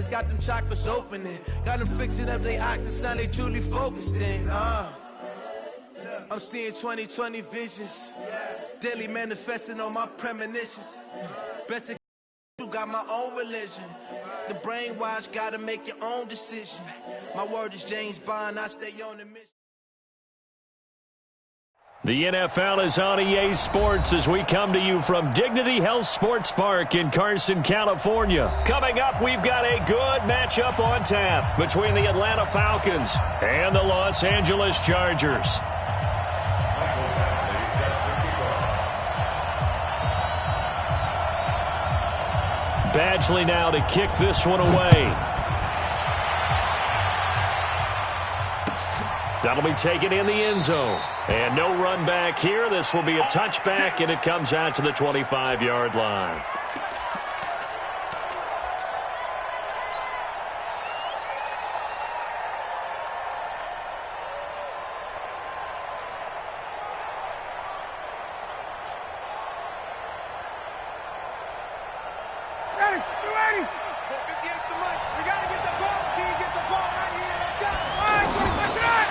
got them chakras opening. Got them fixing up their octaves, now they truly focused in. I'm seeing 20/20 visions. Daily manifesting on my premonitions. Best to you got my own religion. The brainwash, gotta make your own decision. My word is James Bond, I stay on the mission. The NFL is on EA Sports as we come to you from Dignity Health Sports Park in Carson, California. Coming up, we've got a good matchup on tap between the Atlanta Falcons and the Los Angeles Chargers. Badgley now to kick this one away. That'll be taken in the end zone. And no run back here. This will be a touchback, and it comes out to the 25-yard line.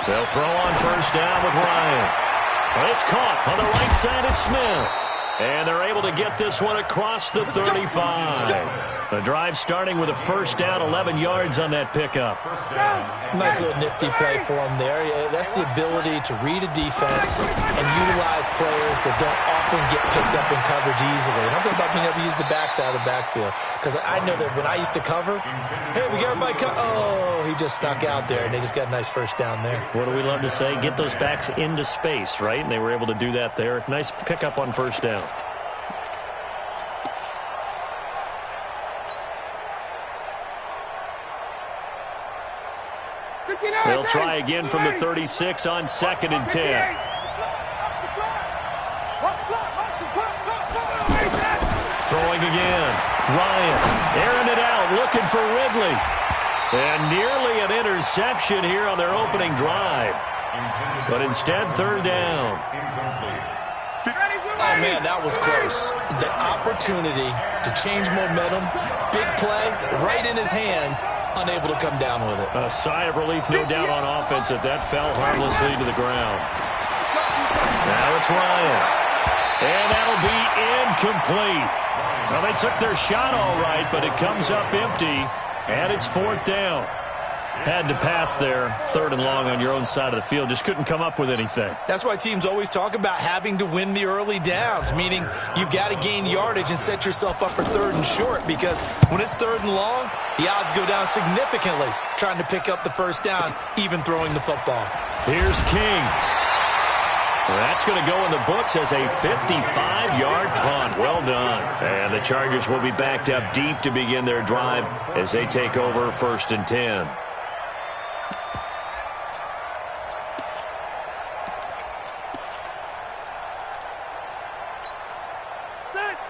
They'll throw on first down with Ryan. It's caught on the right side at Smith. And they're able to get this one across the 35. The drive starting with a first down, 11 yards on that pickup. Nice little nifty play for him there. That's the ability to read a defense and utilize players that don't often get picked up in coverage easily. And I'm talking about being able to use the backs out of the backfield. Because I know that when I used to cover, hey, we got everybody oh, he just snuck out there, and they just got a nice first down there. What do we love to say? Get those backs into space, right? And they were able to do that there. Nice pickup on first down. They'll try again from the 36 on 2nd and 10. Throwing again. Ryan airing it out, looking for Ridley. And nearly an interception here on their opening drive. But instead, third down. Oh, man, that was close. The opportunity to change momentum, big play, right in his hands, unable to come down with it. A sigh of relief, no doubt, on offense that fell harmlessly to the ground. Now it's Ryan. And that'll be incomplete. Well, they took their shot all right, but it comes up empty, and it's fourth down. Had to pass there, 3rd and long on your own side of the field. Just couldn't come up with anything. That's why teams always talk about having to win the early downs, meaning you've got to gain yardage and set yourself up for 3rd and short, because when it's 3rd and long, the odds go down significantly trying to pick up the first down, even throwing the football. Here's King. That's going to go in the books as a 55-yard punt. Well done. And the Chargers will be backed up deep to begin their drive as they take over 1st and 10.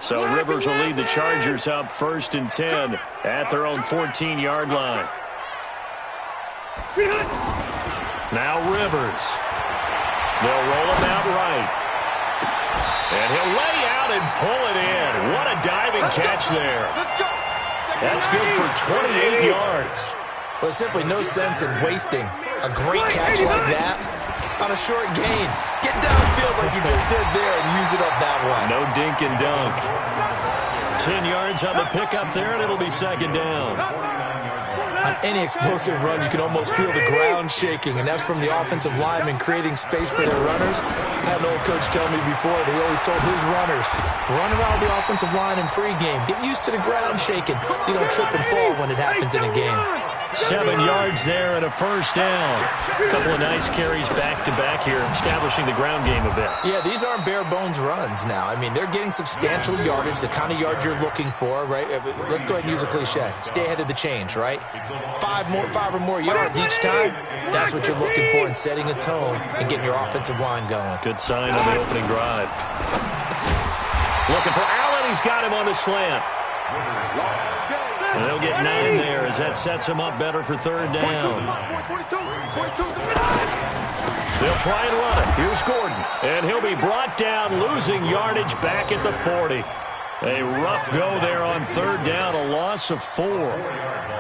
So Rivers will lead the Chargers up 1st and 10 at their own 14-yard line. Now Rivers. They'll roll him out right. And he'll lay out and pull it in. What a diving catch there. That's good for 28 yards. Well, there's simply no sense in wasting a great catch like that on a short gain. Get downfield like you just did there and use it up that way. No dink and dunk. 10 yards on the pickup there, and it'll be 2nd down. On any explosive run, you can almost feel the ground shaking, and that's from the offensive linemen creating space for their runners. I had an old coach tell me before, they always told his runners, run around the offensive line in pregame. Get used to the ground shaking so you don't trip and fall when it happens in a game. 7 yards there and a first down. A couple of nice carries back-to-back here, establishing the ground game a bit. Yeah, these aren't bare-bones runs now. I mean, they're getting substantial yardage, the kind of yards you're looking for, right? Let's go ahead and use a cliche. Stay ahead of the change, right? 5 or more yards each time, that's what you're looking for in setting a tone and getting your offensive line going. Good sign on the opening drive. Looking for Allen. He's got him on the slant. And they'll get 9 there as that sets him up better for 3rd down. They'll try and run it. Here's Gordon. And he'll be brought down, losing yardage back at the 40. A rough go there on third down, a loss of 4.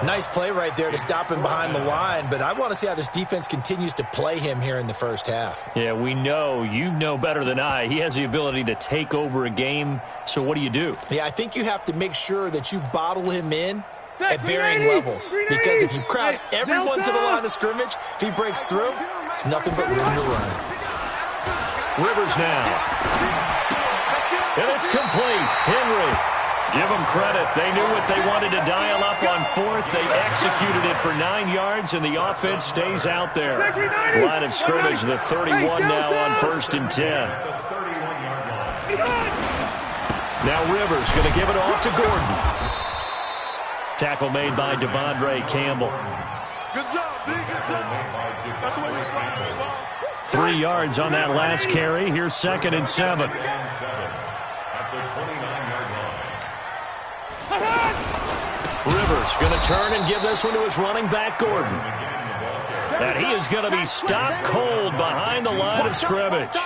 Nice play right there to stop him behind the line, but I want to see how this defense continues to play him here in the first half. Yeah, we know. You know better than I. He has the ability to take over a game, so what do you do? Yeah, I think you have to make sure that you bottle him in at varying levels, because if you crowd everyone to the line of scrimmage, if he breaks through, it's nothing but room to run. Rivers now. And it's complete. Henry. Give them credit. They knew what they wanted to dial up on fourth. They executed it for 9 yards, and the offense stays out there. Line of scrimmage, the 31 now on 1st and 10. Now Rivers going to give it off to Gordon. Tackle made by Devondre Campbell. Good job, D. Good job. That's what you're trying to do. 3 yards on that last carry. Here's 2nd and 7. Rivers going to turn and give this one to his running back, Gordon. And he is going to be stopped cold behind the line of scrimmage.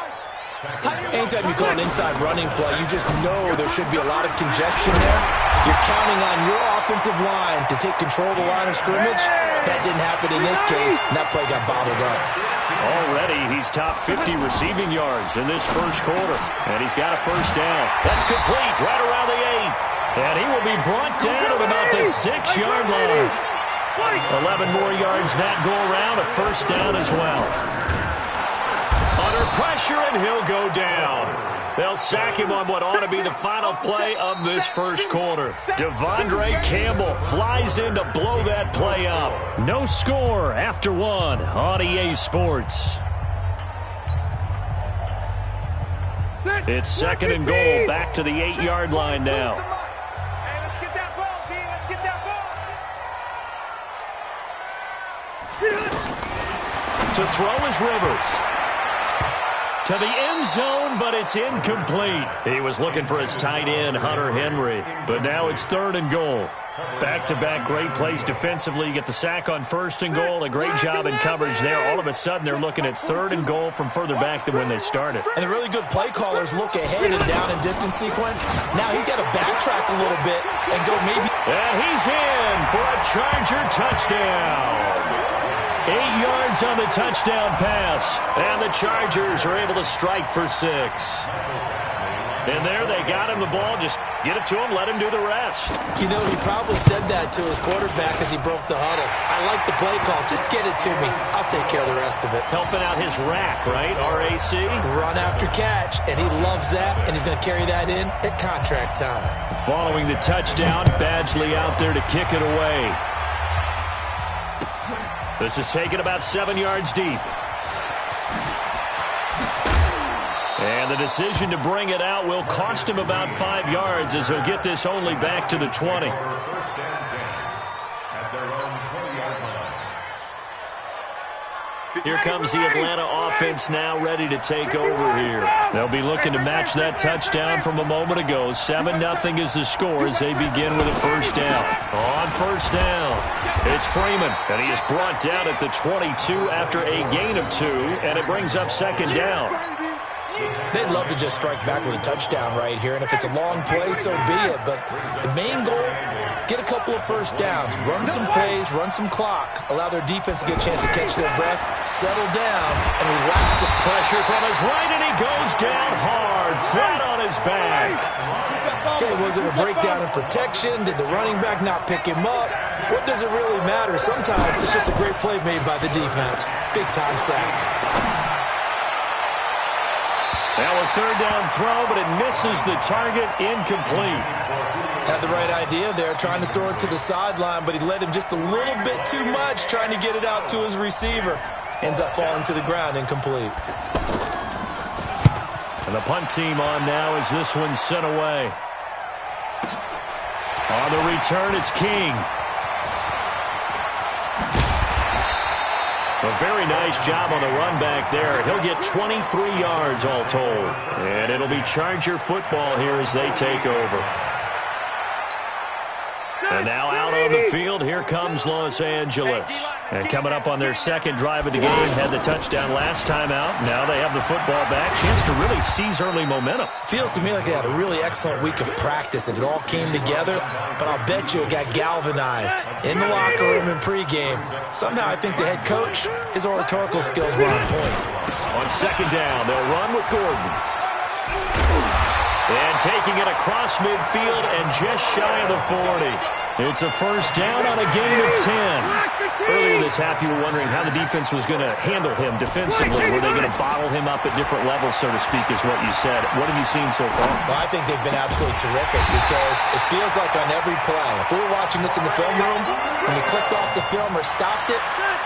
Anytime you call an inside running play, you just know there should be a lot of congestion there. You're counting on your offensive line to take control of the line of scrimmage. That didn't happen in this case, and that play got bottled up. Already, he's top 50 receiving yards in this first quarter. And he's got a first down. That's complete right around the 8. And he will be brought down at about the 6-yard line. 11 more yards that go around, a first down as well. Under pressure, and he'll go down. They'll sack him on what ought to be the final play of this first quarter. Devondre Campbell flies in to blow that play up. No score after 1 on EA Sports. It's 2nd and goal, back to the 8-yard line now. To throw is Rivers. To the end zone, but it's incomplete. He was looking for his tight end, Hunter Henry. But now it's 3rd and goal. Back-to-back great plays defensively. You get the sack on 1st and goal. A great job in coverage there. All of a sudden, they're looking at 3rd and goal from further back than when they started. And the really good play callers look ahead and down and distance sequence. Now he's got to backtrack a little bit and go maybe. And he's in for a Charger touchdown. 8 yards on the touchdown pass. And the Chargers are able to strike for 6. And there they got him the ball. Just get it to him, let him do the rest. You know, he probably said that to his quarterback as he broke the huddle. I like the play call. Just get it to me. I'll take care of the rest of it. Helping out his rack, right? RAC? Run after catch. And he loves that. And he's going to carry that in at contract time. Following the touchdown, Badgley out there to kick it away. This is taken about 7 yards deep. And the decision to bring it out will cost him about 5 yards as he'll get this only back to the 20. Here comes the Atlanta offense now ready to take over here. They'll be looking to match that touchdown from a moment ago. 7-0 is the score as they begin with a first down. On first down, it's Freeman, and he is brought down at the 22 after a gain of 2, and it brings up 2nd down. They'd love to just strike back with a touchdown right here, and if it's a long play, so be it. But the main goal, get a couple of first downs, run some plays, run some clock, allow their defense to get a chance to catch their breath, settle down, and relax it. Pressure from his right, and he goes down hard, flat on his back. Okay, was it a breakdown in protection? Did the running back not pick him up? What does it really matter? Sometimes it's just a great play made by the defense. Big-time sack. Now a 3rd down throw, but it misses the target, incomplete. Had the right idea there, trying to throw it to the sideline, but he led him just a little bit too much, trying to get it out to his receiver. Ends up falling to the ground, incomplete. And the punt team on now as this one's sent away. On the return, it's King. A very nice job on the run back there. He'll get 23 yards all told. And it'll be Charger football here as they take over. And now out on the field. Here comes Los Angeles. And coming up on their second drive of the game, had the touchdown last time out. Now they have the football back. Chance to really seize early momentum. Feels to me like they had a really excellent week of practice and it all came together. But I'll bet you it got galvanized in the locker room in pregame. Somehow I think the head coach, his oratorical skills were on point. On second down, they'll run with Gordon. And taking it across midfield and just shy of the 40. It's a first down on a gain of 10. Earlier this half, you were wondering how the defense was going to handle him defensively. Were they going to bottle him up at different levels, so to speak, is what you said. What have you seen so far? Well, I think they've been absolutely terrific because it feels like on every play, if we were watching this in the film room, when you clicked off the film or stopped it,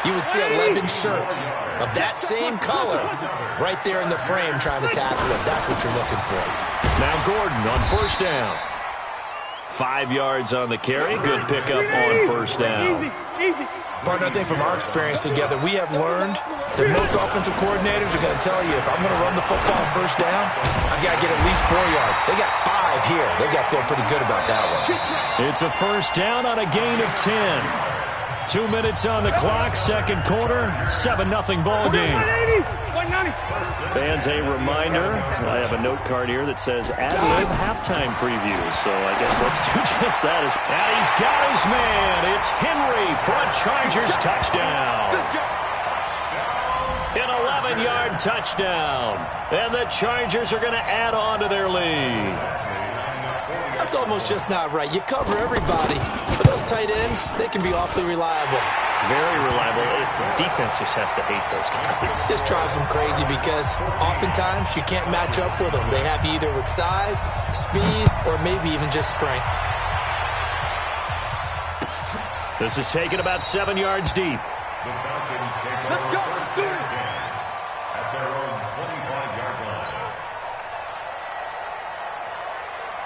you would see 11 shirts of that same color right there in the frame trying to tackle it. That's what you're looking for. Now Gordon on first down. 5 yards on the carry. Good pickup on first down. Partner, I think from our experience together, we have learned that most offensive coordinators are going to tell you, if I'm going to run the football on first down, I've got to get at least 4 yards. They got 5 here. They've got to feel pretty good about that one. It's a first down on a gain of 10. 2 minutes on the clock, second quarter, 7-0 ball game. Fans, a reminder, I have a note card here that says ad-lib halftime preview, so I guess let's do just that. And he's got his man. It's Henry for a Chargers touchdown. An 11-yard touchdown. And the Chargers are going to add on to their lead. That's almost just not right. You cover everybody, but those tight ends, they can be awfully reliable. Very reliable. Defense just has to hate those guys. It just drives them crazy because oftentimes you can't match up with them. They have you either with size, speed, or maybe even just strength. This is taken about 7 yards deep. Let's go. Let's do it. At their own 25-yard line.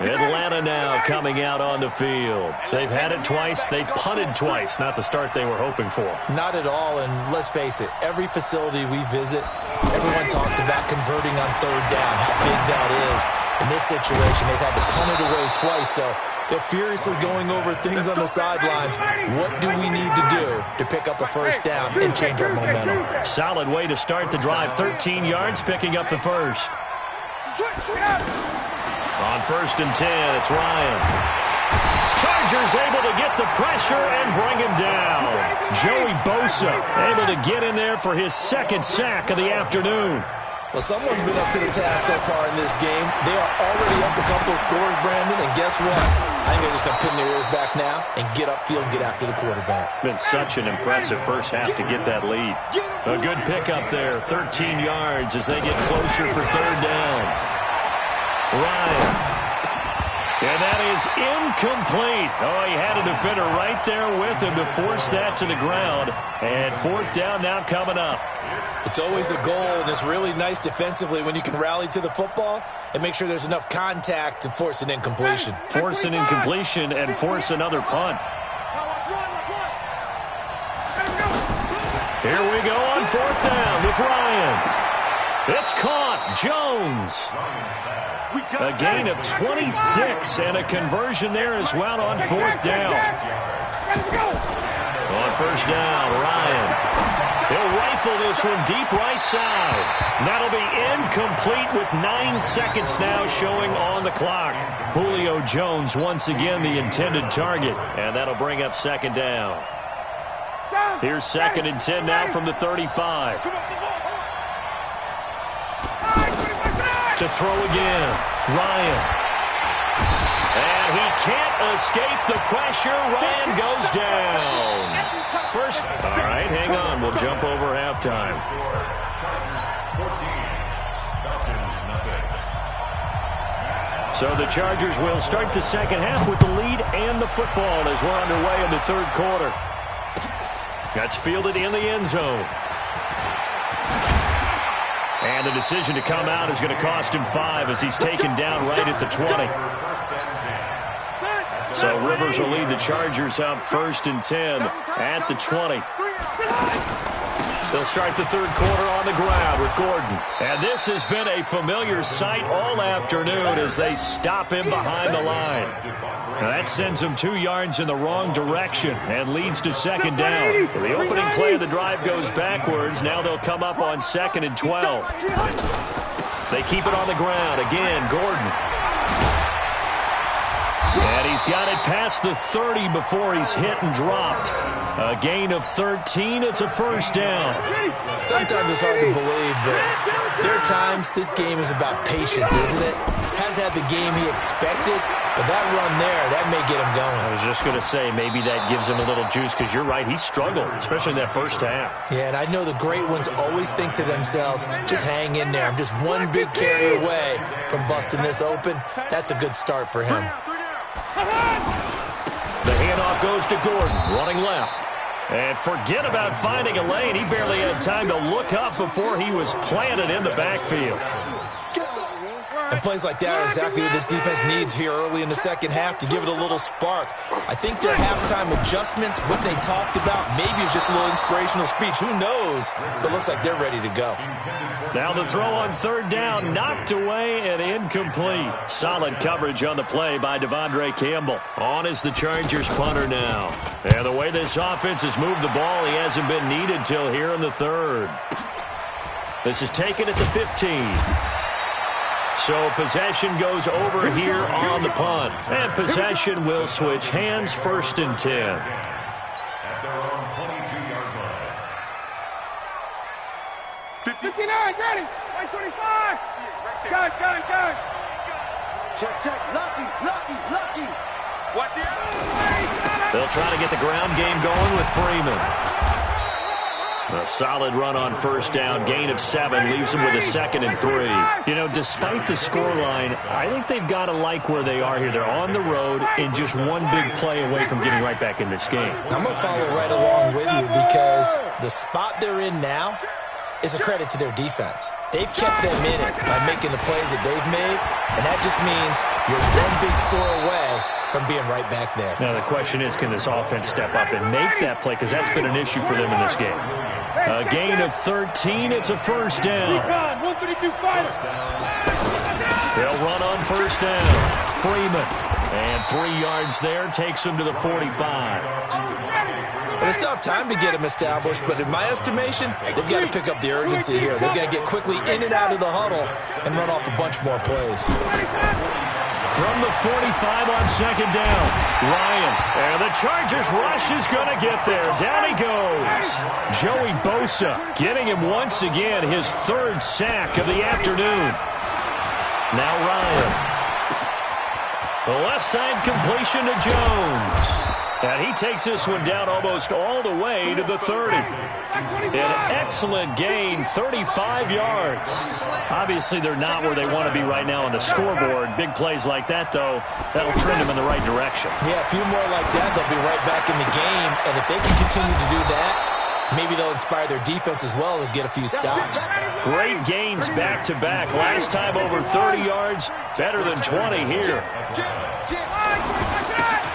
Atlanta now coming out on the field. They've had it twice. They've punted twice. Not the start they were hoping for. Not at all, and let's face it, every facility we visit, everyone talks about converting on third down, how big that is. In this situation, they've had to punt it away twice, so they're furiously going over things on the sidelines. What do we need to do to pick up a first down and change our momentum? Solid way to start the drive. 13 yards, picking up the first. On first and 10, it's Ryan. Chargers able to get the pressure and bring him down. Joey Bosa able to get in there for his second sack of the afternoon. Well, someone's been up to the task so far in this game. They are already up a couple of scores, Brandon, and guess what? I think they're just going to pin their ears back now and get upfield and get after the quarterback. Been such an impressive first half to get that lead. A good pickup there, 13 yards as they get closer for third down. Ryan. And that is incomplete. Oh, he had a defender right there with him to force that to the ground. And fourth down now coming up. It's always a goal, and it's really nice defensively when you can rally to the football and make sure there's enough contact to force an incompletion. Force an incompletion and force another punt. Here we go on fourth down with Ryan. It's caught. Jones. A gain of 26 and a conversion there as well on fourth down. On first down, Ryan. He'll rifle this from deep right side. That'll be incomplete with 9 seconds now showing on the clock. Julio Jones once again the intended target, and that'll bring up second down. Here's second and 10 now from the 35. To throw again, Ryan. And he can't escape the pressure. Ryan goes down. First, all right, hang on. We'll jump over halftime. So the Chargers will start the second half with the lead and the football as we're underway in the third quarter. That's fielded in the end zone. And the decision to come out is going to cost him 5 as he's taken down right at the 20. So Rivers will lead the Chargers out first and 10 at the 20. They'll start the third quarter on the ground with Gordon. And this has been a familiar sight all afternoon as they stop him behind the line. Now that sends them 2 yards in the wrong direction and leads to second down. So the opening play of the drive goes backwards. Now they'll come up on 2nd and 12. They keep it on the ground. Again, Gordon. And he's got it past the 30 before he's hit and dropped. A gain of 13. It's a first down. Sometimes it's hard to believe, but there are times this game is about patience, isn't it? Has had the game he expected, but that run there, that may get him going. I was just going to say, maybe that gives him a little juice, because you're right, he struggled, especially in that first half. Yeah, and I know the great ones always think to themselves, just hang in there. I'm just one big carry away from busting this open. That's a good start for him. The handoff goes to Gordon, running left. And forget about finding a lane. He barely had time to look up before he was planted in the backfield. And plays like that are exactly what this defense needs here early in the second half to give it a little spark. I think their halftime adjustments, what they talked about, maybe it was just a little inspirational speech. Who knows? But looks like they're ready to go. Now the throw on third down, knocked away and incomplete. Solid coverage on the play by Devondre Campbell. On is the Chargers punter now. And the way this offense has moved the ball, he hasn't been needed till here in the third. This is taken at the 15. So possession goes over here on the punt. And possession will switch hands, 1st and 10. At their own 22-yard line. 59, ready. 125. Gun. Check. Lucky. Watch the other. They'll try to get the ground game going with Freeman. A solid run on first down, gain of 7, leaves them with a 2nd and 3. You know, despite the scoreline, I think they've got to like where they are here. They're on the road and just one big play away from getting right back in this game. I'm going to follow right along with you because the spot they're in now is a credit to their defense. They've kept them in it by making the plays that they've made, and that just means you're one big score away from being right back there. Now the question is, can this offense step up and make that play? Because that's been an issue for them in this game. A gain of 13. It's a first down. They'll run on first down. Freeman. And 3 yards there takes him to the 45. Well, they still have time to get him established, but in my estimation, they've got to pick up the urgency here. They've got to get quickly in and out of the huddle and run off a bunch more plays. From the 45 on second down, Ryan. And the Chargers rush is going to get there. Down he goes. Joey Bosa getting him once again, his 3rd sack of the afternoon. Now Ryan. The left side completion to Jones. And he takes this one down almost all the way to the 30. An excellent gain, 35 yards. Obviously, they're not where they want to be right now on the scoreboard. Big plays like that, though, that'll trend them in the right direction. Yeah, a few more like that, they'll be right back in the game. And if they can continue to do that, maybe they'll inspire their defense as well to get a few stops. Great gains back-to-back. Last time over 30 yards, better than 20 here.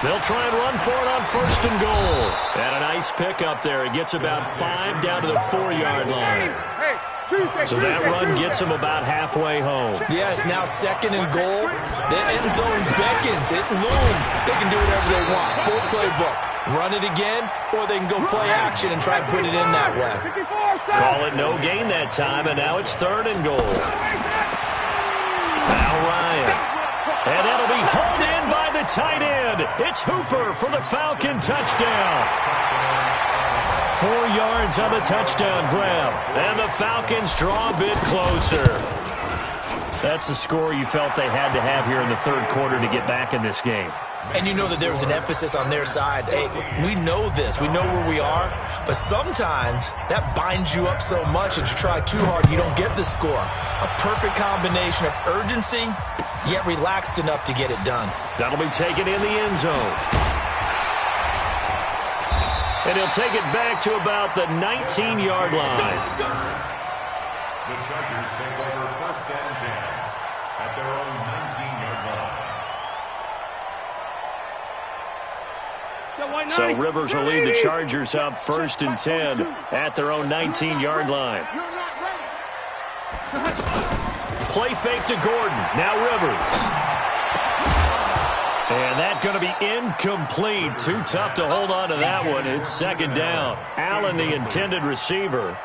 They'll try and run for it on 1st and goal. And a nice pickup there. It gets about 5 down to the 4-yard line. So that run gets them about halfway home. Yeah, it's now 2nd and goal. The end zone beckons. It looms. They can do whatever they want. Full playbook. Run it again, or they can go play action and try and put it in that way. Call it no gain that time, and now it's 3rd and goal. Now Ryan. And that'll be hauled in by the tight end. It's Hooper for the Falcon touchdown. 4 yards on the touchdown grab. And the Falcons draw a bit closer. That's the score you felt they had to have here in the third quarter to get back in this game. And you know that there was an emphasis on their side. Hey, we know this. We know where we are. But sometimes that binds you up so much that you try too hard, you don't get the score. A perfect combination of urgency, yet relaxed enough to get it done. That'll be taken in the end zone. And he'll take it back to about the 19-yard line. The Chargers take over 1st and 10 at their own 19-yard line. So Rivers will lead the Chargers up 1st and 10 at their own 19-yard line. Play fake to Gordon. Now Rivers. And that's going to be incomplete. Too tough to hold on to that one. It's 2nd down. Allen, the intended receiver.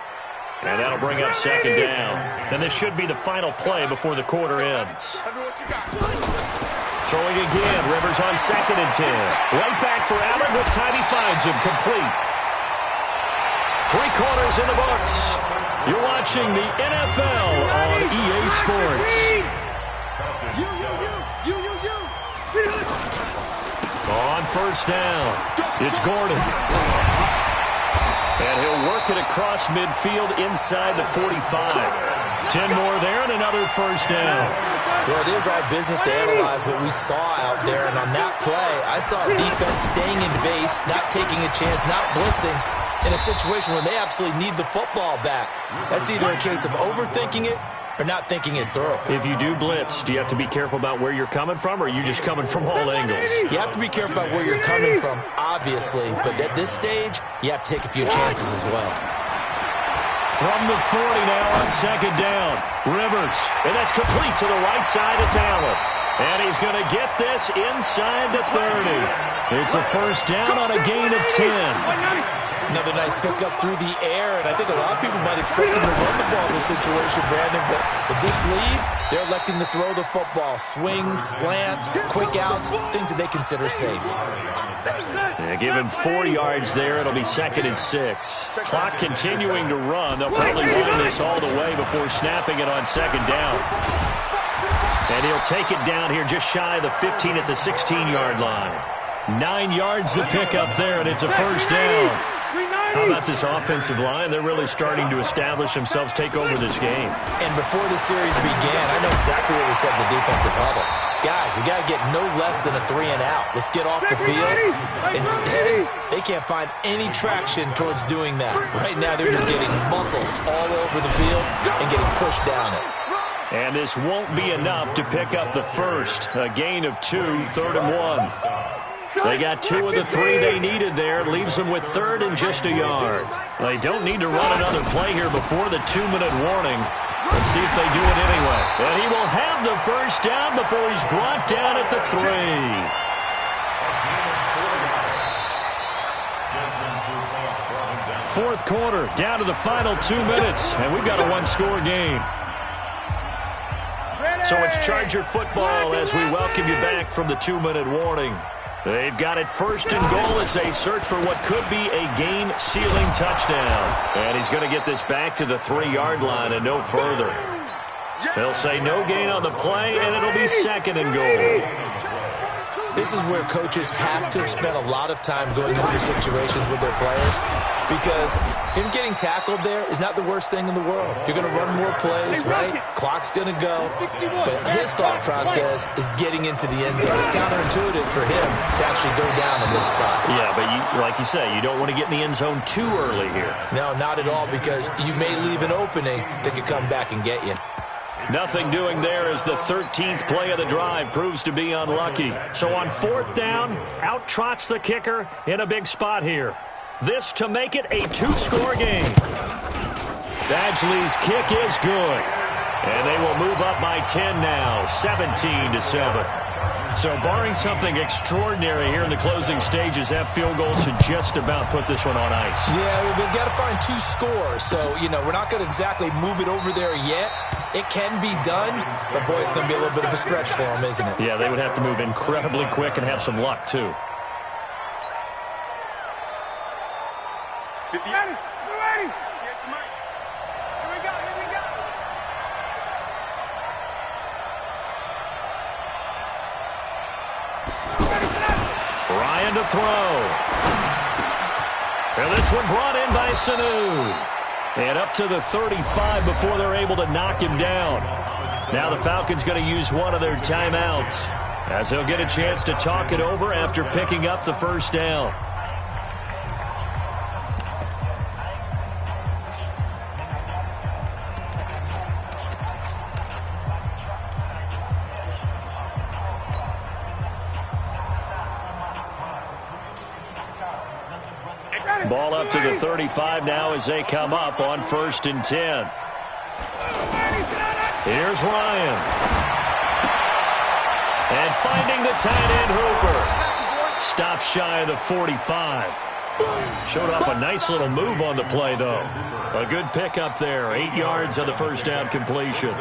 And that'll bring up 2nd down. And this should be the final play before the quarter ends. Throwing again. Rivers on 2nd and 10. Right back for Allen. This time he finds him. Complete. 3 quarters in the books. You're watching the NFL on EA Sports. On 1st down, it's Gordon. And he'll work it across midfield inside the 45. 10 more there and another 1st down. Well, it is our business to analyze what we saw out there. And on that play, I saw defense staying in base, not taking a chance, not blitzing, in a situation where they absolutely need the football back. That's either a case of overthinking it or not thinking it through. If you do blitz, do you have to be careful about where you're coming from, or are you just coming from all angles? You have to be careful about where you're coming from, obviously, but at this stage, you have to take a few chances as well. From the 40 now on 2nd down. Rivers, and that's complete to the right side. It's Allen. And he's going to get this inside the 30. It's a 1st down on a gain of 10. Another nice pickup through the air, and I think a lot of people might expect him to run the ball in this situation, Brandon, but with this lead, they're electing to throw the football. Swings, slants, quick outs, things that they consider safe. Yeah, given 4 yards there, it'll be 2nd and 6. Clock continuing to run. They'll probably run this all the way before snapping it on 2nd down. And he'll take it down here just shy of the 15 at the 16-yard line. 9 yards to pick up there, and it's a 1st down. How about this offensive line? They're really starting to establish themselves, take over this game. And before the series began, I know exactly what we said in the defensive huddle. Guys, we got to get no less than a 3 and out. Let's get off the field. Instead, they can't find any traction towards doing that. Right now, they're just getting muscled all over the field and getting pushed down it. And this won't be enough to pick up the first. A gain of 2, 3rd and 1. They got 2 of the 3 they needed there. Leaves them with 3rd and just a yard. They don't need to run another play here before the 2-minute warning. Let's see if they do it anyway. And he will have the 1st down before he's brought down at the 3. 4th quarter, down to the final 2 minutes, and we've got a 1-score game. So it's Charger football as we welcome you back from the 2-minute warning. They've got it 1st and goal as they search for what could be a game-sealing touchdown. And he's going to get this back to the 3-yard line and no further. They'll say no gain on the play, and it'll be 2nd and goal. This is where coaches have to have spent a lot of time going over situations with their players, because him getting tackled there is not the worst thing in the world. You're going to run more plays, right? Clock's going to go. But his thought process is getting into the end zone. It's counterintuitive for him to actually go down in this spot. Yeah, but like you say, you don't want to get in the end zone too early here. No, not at all, because you may leave an opening that could come back and get you. Nothing doing there as the 13th play of the drive proves to be unlucky. So on 4th down, out trots the kicker in a big spot here. This to make it a 2-score game. Badgley's kick is good. And they will move up by 10 now, 17-7. So barring something extraordinary here in the closing stages, that field goal should just about put this one on ice. Yeah, we've got to find 2 scores. So, we're not going to exactly move it over there yet. It can be done, but boy, it's going to be a little bit of a stretch for them, isn't it? Yeah, they would have to move incredibly quick and have some luck, too. Ryan to throw. And this one brought in by Sanu. And up to the 35 before they're able to knock him down. Now the Falcons going to use one of their timeouts as they'll get a chance to talk it over after picking up the 1st down. Ball up to the 35 now as they come up on 1st and 10. Here's Ryan. And finding the tight end Hooper. Stops shy of the 45. Showed off a nice little move on the play, though. A good pickup there. 8 yards on the first down completion.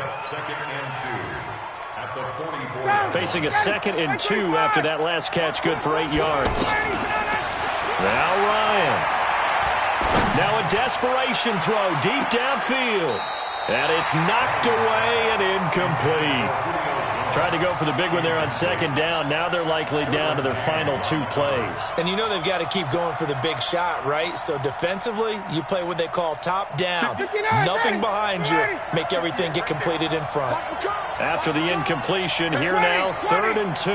Facing a 2nd and 2 after that last catch, good for 8 yards. Now Ryan. Now a desperation throw deep downfield. And it's knocked away and incomplete. Tried to go for the big one there on 2nd down. Now they're likely down to their final 2 plays. And you know they've got to keep going for the big shot, right? So defensively, you play what they call top down. Nothing behind you. Make everything get completed in front. After the incompletion, here now, 3rd and 2.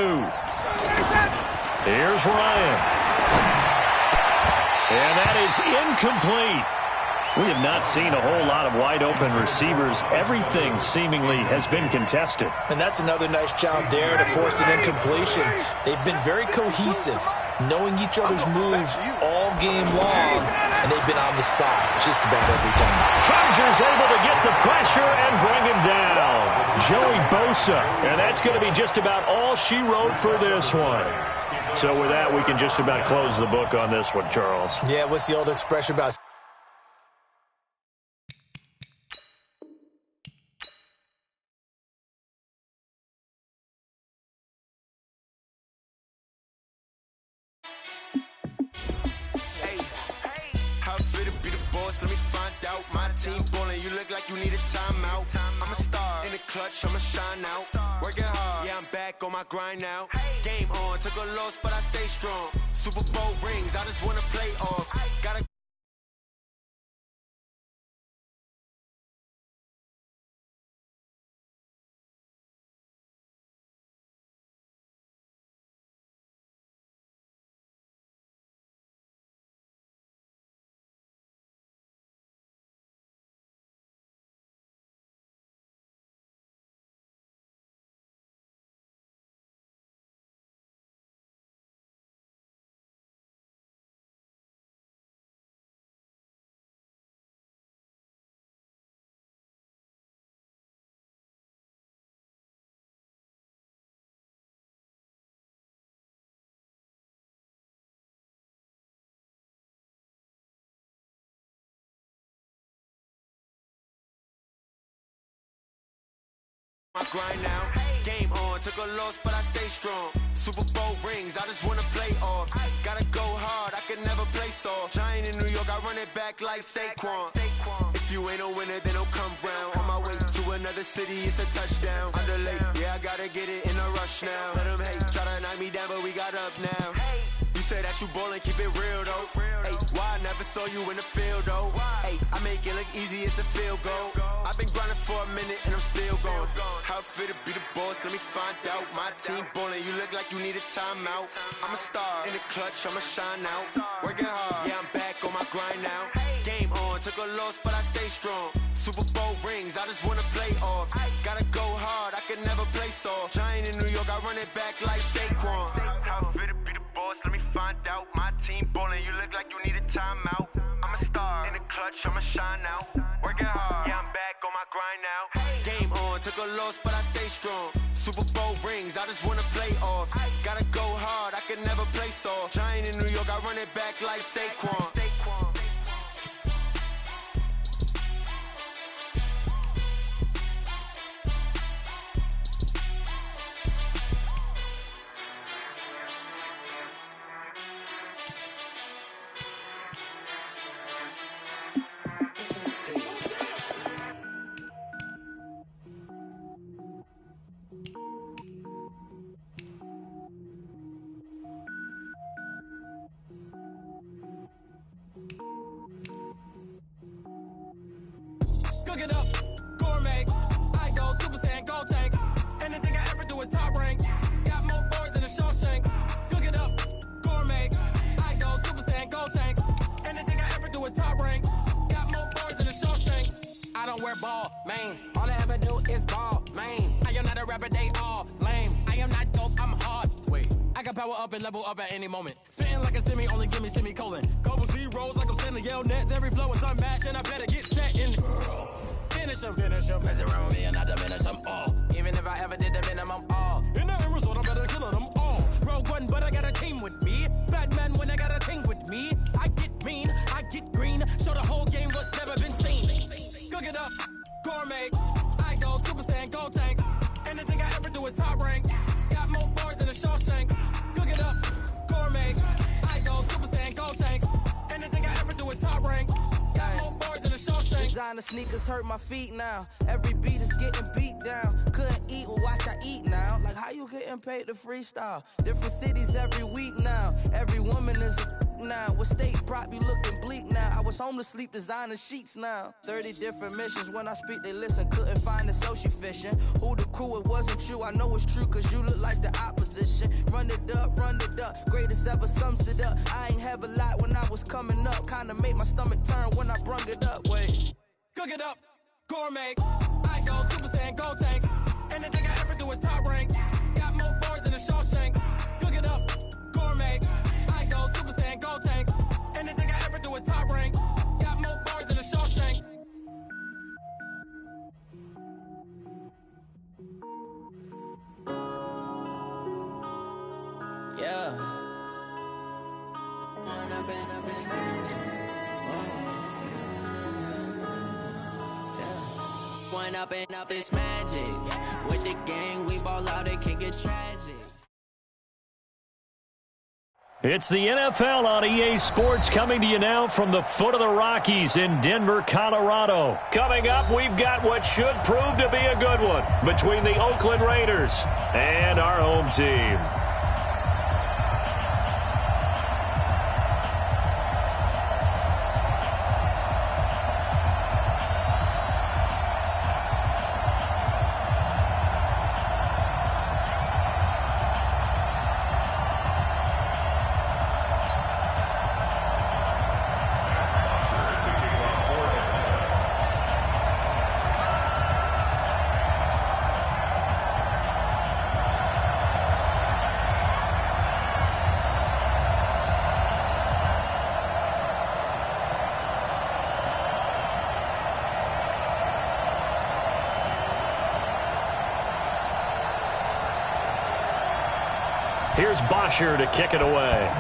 Here's Ryan. And that is incomplete. We have not seen a whole lot of wide-open receivers. Everything seemingly has been contested. And that's another nice job there to force an incompletion. They've been very cohesive, knowing each other's moves all game long, and they've been on the spot just about every time. Chargers able to get the pressure and bring him down. Joey Bosa, and that's going to be just about all she wrote for this one. So with that, we can just about close the book on this one, Charles. Yeah, what's the old expression about... I'ma shine out, working hard, yeah, I'm back on my grind now. Game on, took a loss, but I stay strong. Super Bowl rings, I just wanna play off. Gotta my grind now. Game on, took a loss, but I stay strong. Super Bowl rings, I just wanna play off. Gotta go hard, I can never play soft. Giant in New York, I run it back like Saquon. If you ain't a winner, then don't come round. On my way to another city, it's a touchdown. Underlay, yeah, I gotta get it in a rush now. Let them hate, try to knock me down, but we got up now. You say that you ballin', keep it real though. Hey, why I never saw you in the field though? Hey, I make it look easy, it's a field goal. I've been grinding for a minute and I'm still going. How it feel to be the boss, let me find out. My team ballin', you look like you need a timeout. I'm a star in the clutch, I'ma shine out. Working hard, yeah, I'm back on my grind now. Game on, took a loss, but I stay strong. Super Bowl rings, I just wanna play off. Gotta go hard, I can never play soft. Giant in New York, I run it back like Saquon. How it feel to be the boss, let me find out. My team ballin', you look like you need a timeout. I'm a star in the clutch, I'ma shine out. Working hard, yeah, I'm back on my grind now. Game on, took a loss, but I stay strong. Super Bowl rings, I just wanna play off. Gotta go hard, I can never play soft. Giant in New York, I run it back like Saquon. Cook it up, gourmet. I go Super Saiyan, gold tank. Anything I ever do is top rank. Got more boards than a Shawshank. Cook it up, gourmet. I go Super Saiyan, gold tank. Anything I ever do is top rank. Got more boards than a Shawshank. I don't wear ball mains. All I ever do is ball main. I am not a rapper, they all lame. I am not dope, I'm hard. Wait, I can power up and level up at any moment. Spitting like a semi, only give me semicolon. Couple Z rolls like I'm sending yell nets. Every flow is unmatched, and I better get set in. Finish them. Mess around with me and I diminish them all. Even if I ever did the minimum, all. In the end result, I better kill them all. Rogue One, but I got a team with me. Batman when I got a team with me. I get mean, I get green. Show the whole game what's never been seen. Cook it up, gourmet. I go Super Saiyan, go tank. Anything I ever do is top rank. Got more bars than a Shawshank. Cook it up, gourmet. I go Super Saiyan, go tank. Anything I ever do is top rank. Got more bars than a Shawshank. Designer sneakers hurt my feet now. Every beat is getting beat down. Couldn't eat, well watch I eat now. Like how you getting paid to freestyle? Different cities every week now. Every woman is a now. What state prop you looking bleak now? I was home to sleep designer sheets now. 30 different missions. When I speak they listen. Couldn't find it so she fishing. Who the crew? It wasn't you. I know it's true cause you look like the opposition. Run it up. Greatest ever sums it up. I ain't have a lot when I was coming up. Kinda made my stomach turn when I brung it up. Wait. Cook it up, gourmet. I go Super Saiyan, go tank. Anything I ever do is top rank. Got more bars than a Shawshank. Cook it up, gourmet. I go Super Saiyan, go tank. Anything I ever do is top rank. Got more bars than a Shawshank. Yeah. One up and up is magic. With the gang, we ball out, it can get tragic. It's the NFL on EA Sports coming to you now from the foot of the Rockies in Denver, Colorado. Coming up, we've got what should prove to be a good one between the Oakland Raiders and our home team. Here's Bosher to kick it away.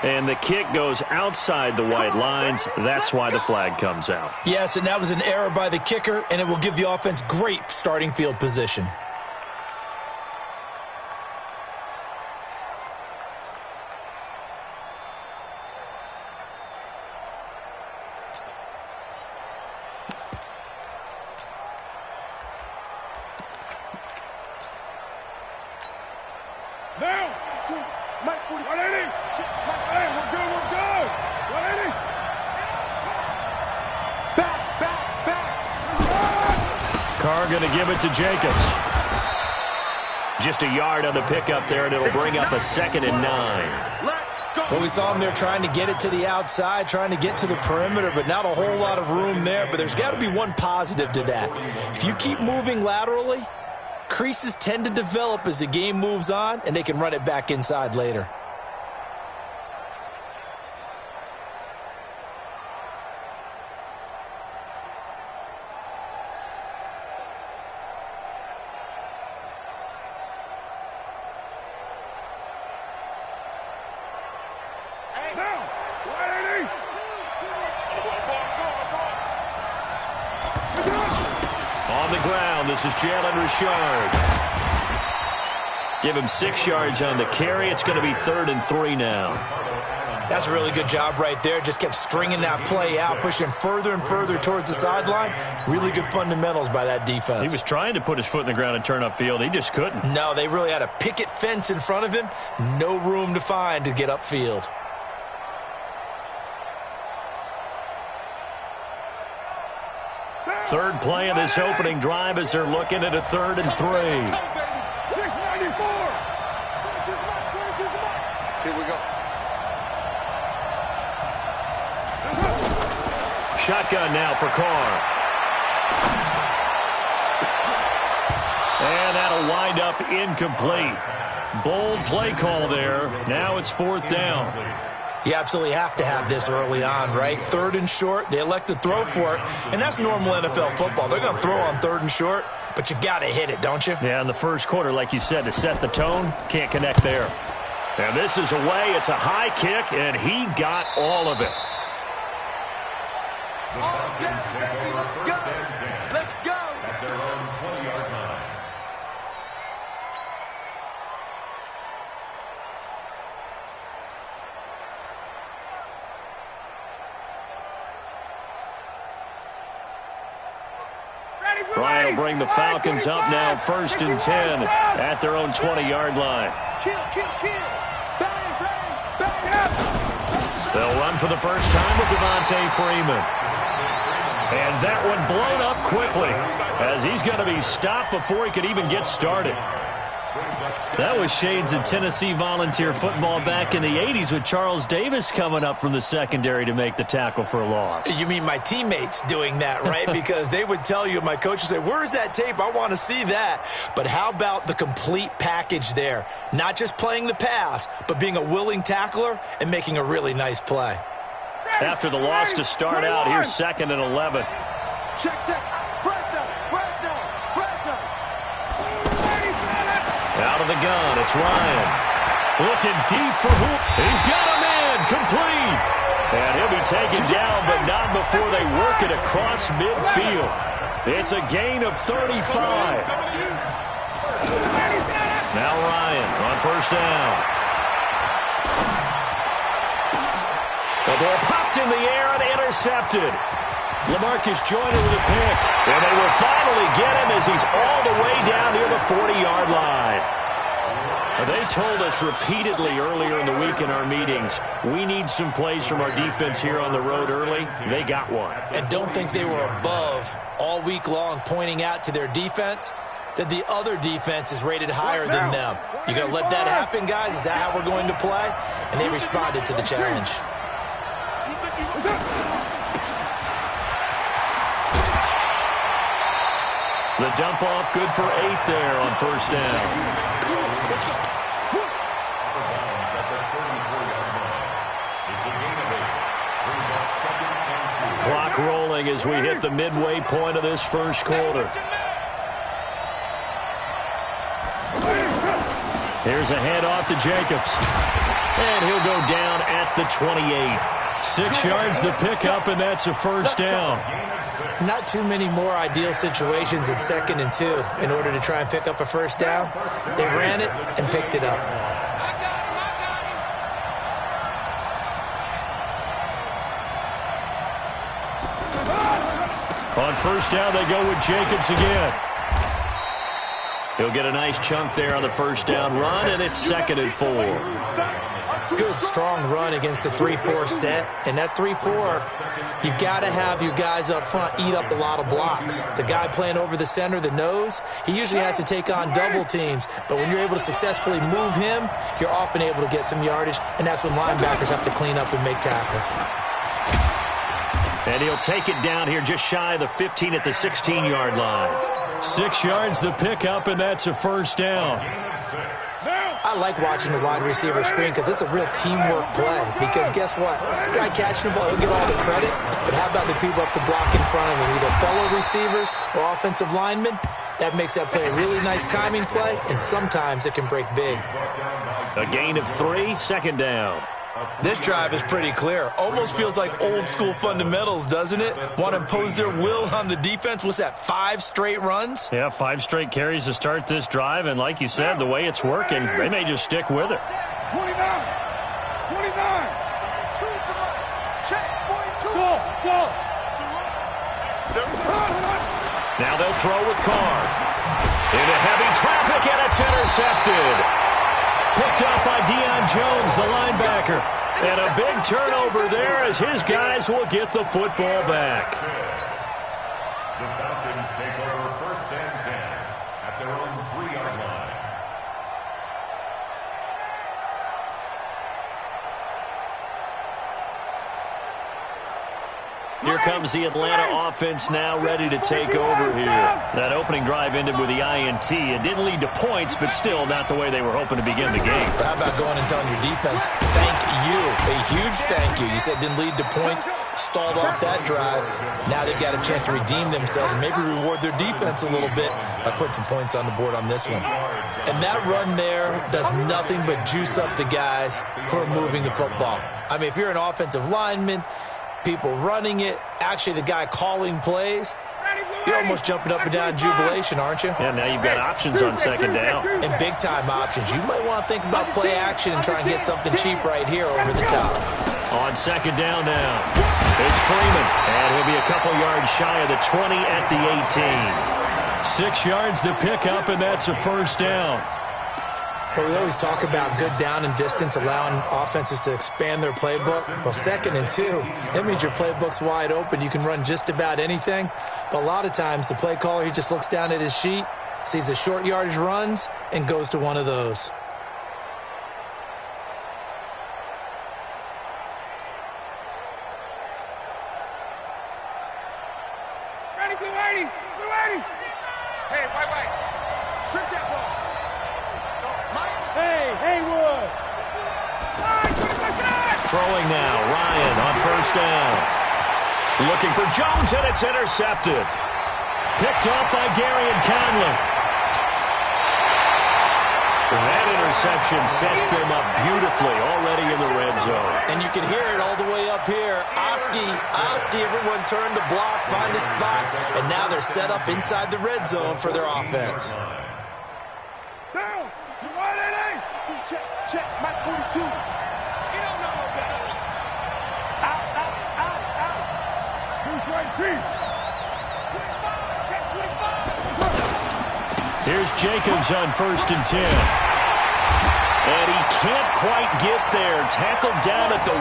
And the kick goes outside the white lines. That's why the flag comes out. Yes, and that was an error by the kicker, and it will give the offense great starting field position. Now, to Mike 40, 180. Hey, we're good. 180. Back. Carr going to give it to Jacobs. Just a yard on the pickup there, and it'll bring up a 2nd and 9. Well, we saw him there trying to get it to the outside, trying to get to the perimeter, but not a whole lot of room there. But there's got to be one positive to that. If you keep moving laterally, creases tend to develop as the game moves on, and they can run it back inside later. On the ground, this is Jalen Richard. Give him 6 yards on the carry. It's going to be 3rd and 3 now. That's a really good job right there. Just kept stringing that play out, pushing further and further towards the sideline. Really good fundamentals by that defense. He was trying to put his foot in the ground and turn upfield. He just couldn't. No, they really had a picket fence in front of him. No room to find to get upfield. Third play of this opening drive as they're looking at a 3rd and 3. 694. Here we go. Shotgun now for Carr. And that'll wind up incomplete. Bold play call there. Now it's 4th down. You absolutely have to have this early on, right? 3rd and short, they elect to throw for it, and that's normal NFL football. They're going to throw on 3rd and short, but you've got to hit it, don't you? Yeah, in the first quarter, like you said, to set the tone, can't connect there. And this is away. It's a high kick, and he got all of it. The Falcons take over 1st and 10. Let's go! At their own 20-yard line. Ryan will bring the Falcons up now 1st and 10 at their own 20-yard line. They'll run for the first time with Devontae Freeman. And that one blown up quickly as he's going to be stopped before he could even get started. That was shades of Tennessee volunteer football back in the 80s with Charles Davis coming up from the secondary to make the tackle for a loss. You mean my teammates doing that, right? Because they would tell you, my coach would say, where's that tape? I want to see that. But how about the complete package there? Not just playing the pass, but being a willing tackler and making a really nice play. After the loss to start out, here's 2nd and 11. Check. Out of the gun, it's Ryan. Looking deep for who? He's got a man, complete. And he'll be taken down, but not before they work it across midfield. It's a gain of 35. Now Ryan on 1st down. The ball popped in the air and intercepted. LaMarcus Joyner with a pick. And they will finally get him as he's all the way down near the 40-yard line. They told us repeatedly earlier in the week in our meetings, we need some plays from our defense here on the road early. They got one. And don't think they were above all week long pointing out to their defense that the other defense is rated higher than them. You going to let that happen, guys? Is that how we're going to play? And they responded to the challenge. The dump off good for 8 there on 1st down. Clock rolling as we hit the midway point of this first quarter. Here's a handoff to Jacobs. And he'll go down at the 28. 6 yards the pickup, and that's a 1st down. Not too many more ideal situations in 2nd and 2 in order to try and pick up a 1st down. They ran it and picked it up. On 1st down, they go with Jacobs again. He'll get a nice chunk there on the 1st down run, and it's 2nd and 4. Good, strong run against the 3-4 set. And that 3-4, you got to have your guys up front eat up a lot of blocks. The guy playing over the center, the nose, he usually has to take on double teams. But when you're able to successfully move him, you're often able to get some yardage, and that's when linebackers have to clean up and make tackles. And he'll take it down here just shy of the 15 at the 16-yard line. 6 yards the pickup, and that's a 1st down. I like watching the wide receiver screen because it's a real teamwork play. Because guess what? The guy catching the ball, he'll get all the credit. But how about the people up to block in front of him, either fellow receivers or offensive linemen? That makes that play a really nice timing play, and sometimes it can break big. A gain of 3, 2nd down. This drive is pretty clear. Almost feels like old school fundamentals, doesn't it? Want to impose their will on the defense. What's that, 5 straight runs? Yeah, 5 straight carries to start this drive. And like you said, the way it's working, they may just stick with it. 29. Check. 42. Go. Now they'll throw with Carr. Into heavy traffic, and it's intercepted. Picked up by Deion Jones, the linebacker. And a big turnover there as his guys will get the football back. The Falcons take over 1st and 10 at their own 3-yard line. Here comes the Atlanta offense now ready to take over here. That opening drive ended with the INT. It didn't lead to points, but still not the way they were hoping to begin the game. How about going and telling your defense, thank you, a huge thank you. You said it didn't lead to points, stalled off that drive. Now they've got a chance to redeem themselves and maybe reward their defense a little bit by putting some points on the board on this one. And that run there does nothing but juice up the guys who are moving the football. I mean, if you're an offensive lineman, people running it, actually the guy calling plays, you're almost jumping up and down in jubilation, aren't you? Yeah, now you've got options on second down. And big-time options. You might want to think about play action and try and get something cheap right here over the top. On second down now, it's Freeman, and he'll be a couple yards shy of the 20 at the 18. 6 yards to pick up, and that's a first down. Well, we always talk about good down and distance, allowing offenses to expand their playbook. Well, 2nd and 2, that means your playbook's wide open. You can run just about anything. But a lot of times, the play caller, he just looks down at his sheet, sees the short yardage runs, and goes to one of those. Ready, blue 80! Blue 80! Hey, white. Strip that ball. Hey, Haywood! Throwing now, Ryan on first down. Looking for Jones, and it's intercepted. Picked up by Gary and Conley. That interception sets them up beautifully already in the red zone. And you can hear it all the way up here. Oski, everyone turned to block, find a spot, and now they're set up inside the red zone for their offense. Down! To 188! Check, Mike 42. He don't know no better. Out. Who's right, T? 25, check 25. Here's Jacobs on first and 10. And he can't quite get there. Tackled down at the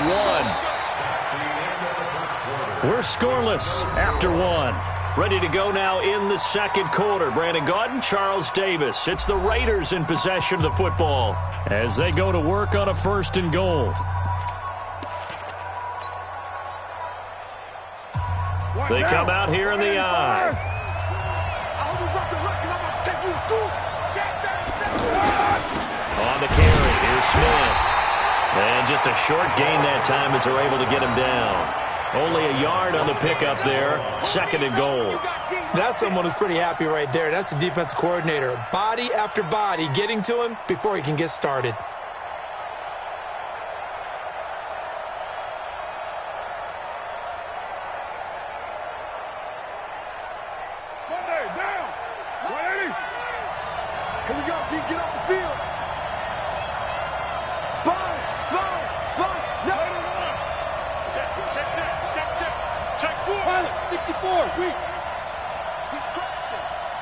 1. We're scoreless after 1. Ready to go now in the second quarter. Brandon Gaudin, Charles Davis. It's the Raiders in possession of the football as they go to work on a 1st and goal. They come out here in the I. On the carry, here's Smith. And just a short gain that time as they're able to get him down. Only a yard on the pickup there. 2nd and goal. That's someone who's pretty happy right there. That's the defensive coordinator. Body after body getting to him before he can get started. Monday, down! 180! Here we go, D, get off the field! Spine! No! Check 4! Pilot, 64, weak!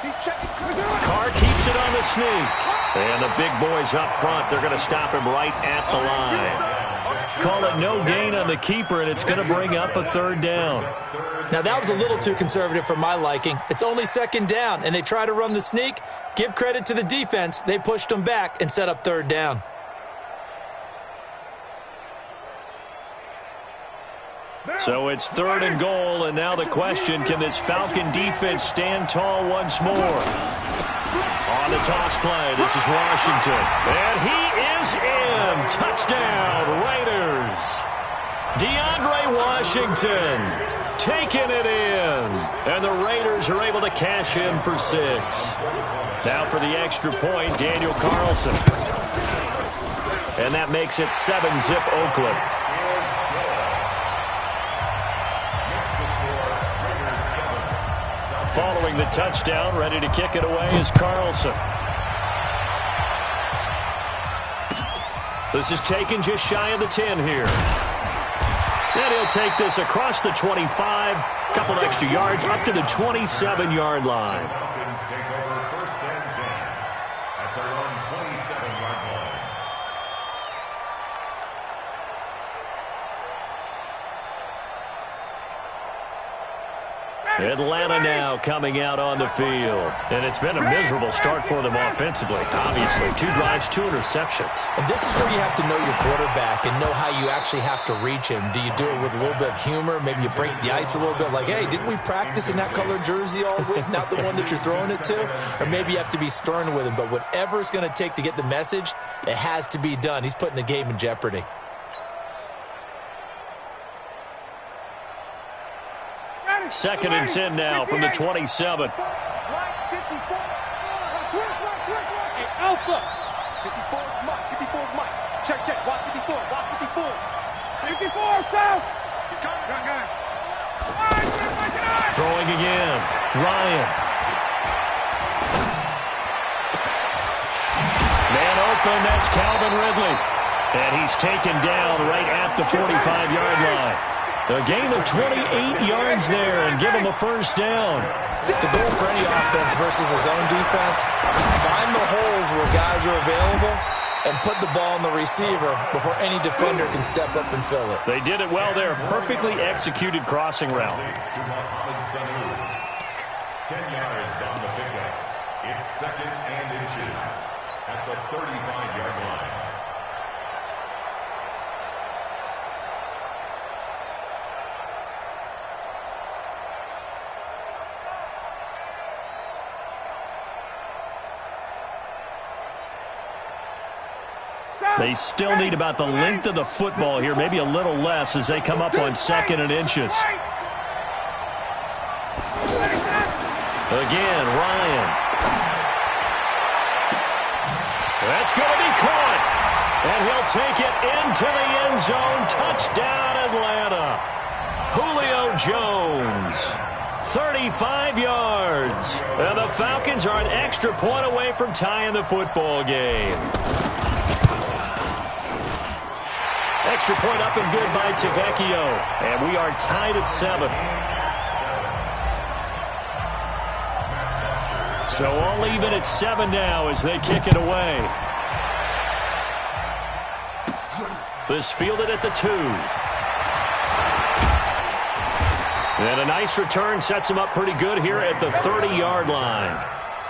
He's checking. Carr keeps it on the sneak. And the big boys up front, they're going to stop him right at the line. Call it no gain on the keeper, and it's going to bring up a 3rd down. Now, that was a little too conservative for my liking. It's only 2nd down, and they try to run the sneak. Give credit to the defense. They pushed them back and set up 3rd down. So it's 3rd and goal, and now the question, can this Falcon defense stand tall once more? On the toss play, this is Washington. And he is in. Touchdown, Raiders. DeAndre Washington taking it in. And the Raiders are able to cash in for 6. Now for the extra point, Daniel Carlson. And that makes it 7-zip Oakland. Following the touchdown, ready to kick it away is Carlson. This is taken just shy of the 10 here. And he'll take this across the 25, couple extra yards, up to the 27-yard line. Falcons take over 1st and 10 at their own 27-yard line. Atlanta now coming out on the field. And it's been a miserable start for them offensively, obviously. 2 drives, 2 interceptions. And this is where you have to know your quarterback and know how you actually have to reach him. Do you do it with a little bit of humor? Maybe you break the ice a little bit, like, hey, didn't we practice in that colored jersey all week, not the one that you're throwing it to? Or maybe you have to be stern with him. But whatever it's going to take to get the message, it has to be done. He's putting the game in jeopardy. Second and 10 now from the 27. Alpha. 54 is Mike. 54 is Mike. Check. Watch 54. Watch 54. 54, south. He's coming. Throwing again. Ryan. Man open. That's Calvin Ridley. And he's taken down right at the 45-yard line. A gain of 28 yards there and give him a first down. The goal for any offense versus his own defense, find the holes where guys are available and put the ball on the receiver before any defender can step up and fill it. They did it well there. Perfectly executed crossing route. 10 yards on the pickup. It's 2nd and inches at the 35-yard line. They still need about the length of the football here, maybe a little less as they come up on 2nd and inches. Again, Ryan. That's going to be caught. And he'll take it into the end zone. Touchdown, Atlanta. Julio Jones. 35 yards. And the Falcons are an extra point away from tying the football game. Extra point up and good by Tavecchio. And we are tied at 7. So all even at 7 now as they kick it away. This fielded at the 2. And a nice return sets him up pretty good here at the 30-yard line.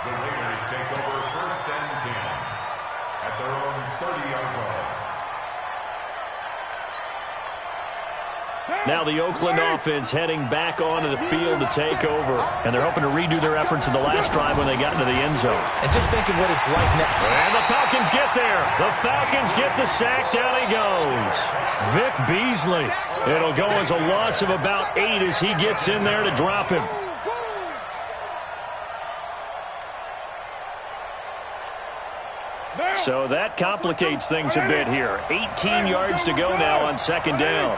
The Raiders take over 1st and 10 at their own 30-yard line. Now the Oakland offense heading back onto the field to take over. And they're hoping to redo their efforts in the last drive when they got into the end zone. And just think of what it's like now. And the Falcons get there. The Falcons get the sack. Down he goes. Vic Beasley. It'll go as a loss of about 8 as he gets in there to drop him. So that complicates things a bit here. 18 yards to go now on 2nd down.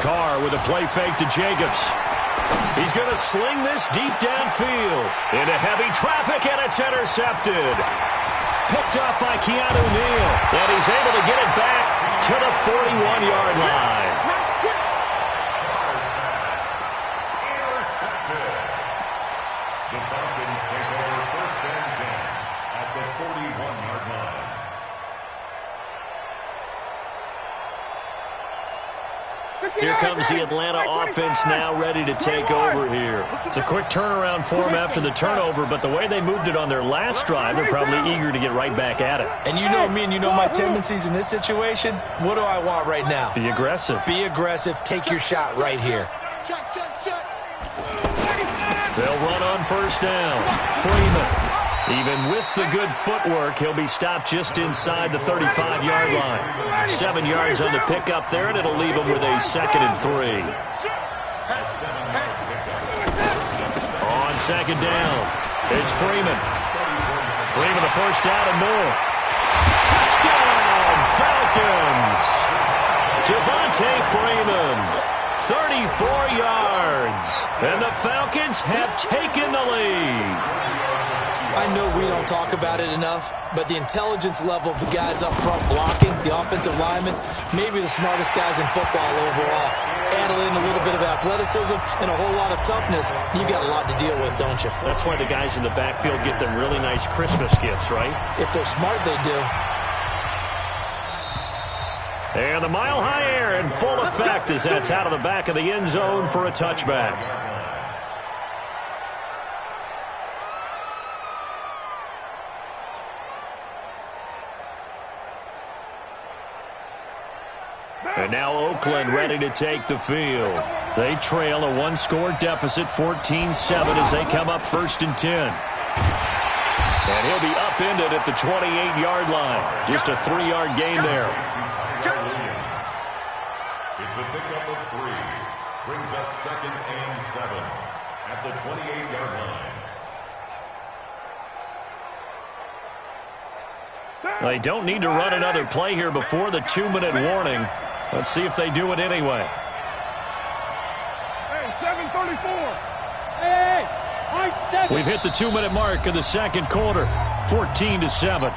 Carr with a play fake to Jacobs. He's going to sling this deep downfield into heavy traffic, and it's intercepted. Picked up by Keanu Neal, and he's able to get it back to the 41-yard line. Intercepted. The Falcons take over 1st and 10 at the 41-yard line. Here comes the Atlanta offense now ready to take over here. It's a quick turnaround for them after the turnover, but the way they moved it on their last drive, they're probably eager to get right back at it. And you know me and you know my tendencies in this situation. What do I want right now? Be aggressive. Be aggressive. Take your shot right here. They'll run on 1st down. Freeman. Even with the good footwork, he'll be stopped just inside the 35-yard line. 7 yards on the pickup there, and it'll leave him with a 2nd and 3. On 2nd down, it's Freeman. Freeman the first down and more. Touchdown, Falcons! Devontae Freeman, 34 yards. And the Falcons have taken the lead. I know we don't talk about it enough, but the intelligence level of the guys up front blocking, the offensive linemen, maybe the smartest guys in football overall. Add in a little bit of athleticism and a whole lot of toughness, you've got a lot to deal with, don't you? That's why the guys in the backfield get them really nice Christmas gifts, right? If they're smart, they do. And the mile-high air in full effect as that's out of the back of the end zone for a touchback. And now Oakland ready to take the field. They trail a one-score deficit, 14-7, as they come up 1st and 10. And he'll be upended at the 28-yard line. Just a 3-yard gain there. It's a pickup of 3. Brings up 2nd and 7 at the 28-yard line. They don't need to run another play here before the 2-minute warning. Let's see if they do it anyway. Hey, 7:34. Hey, I said We've hit the 2-minute mark of the second quarter, 14-7.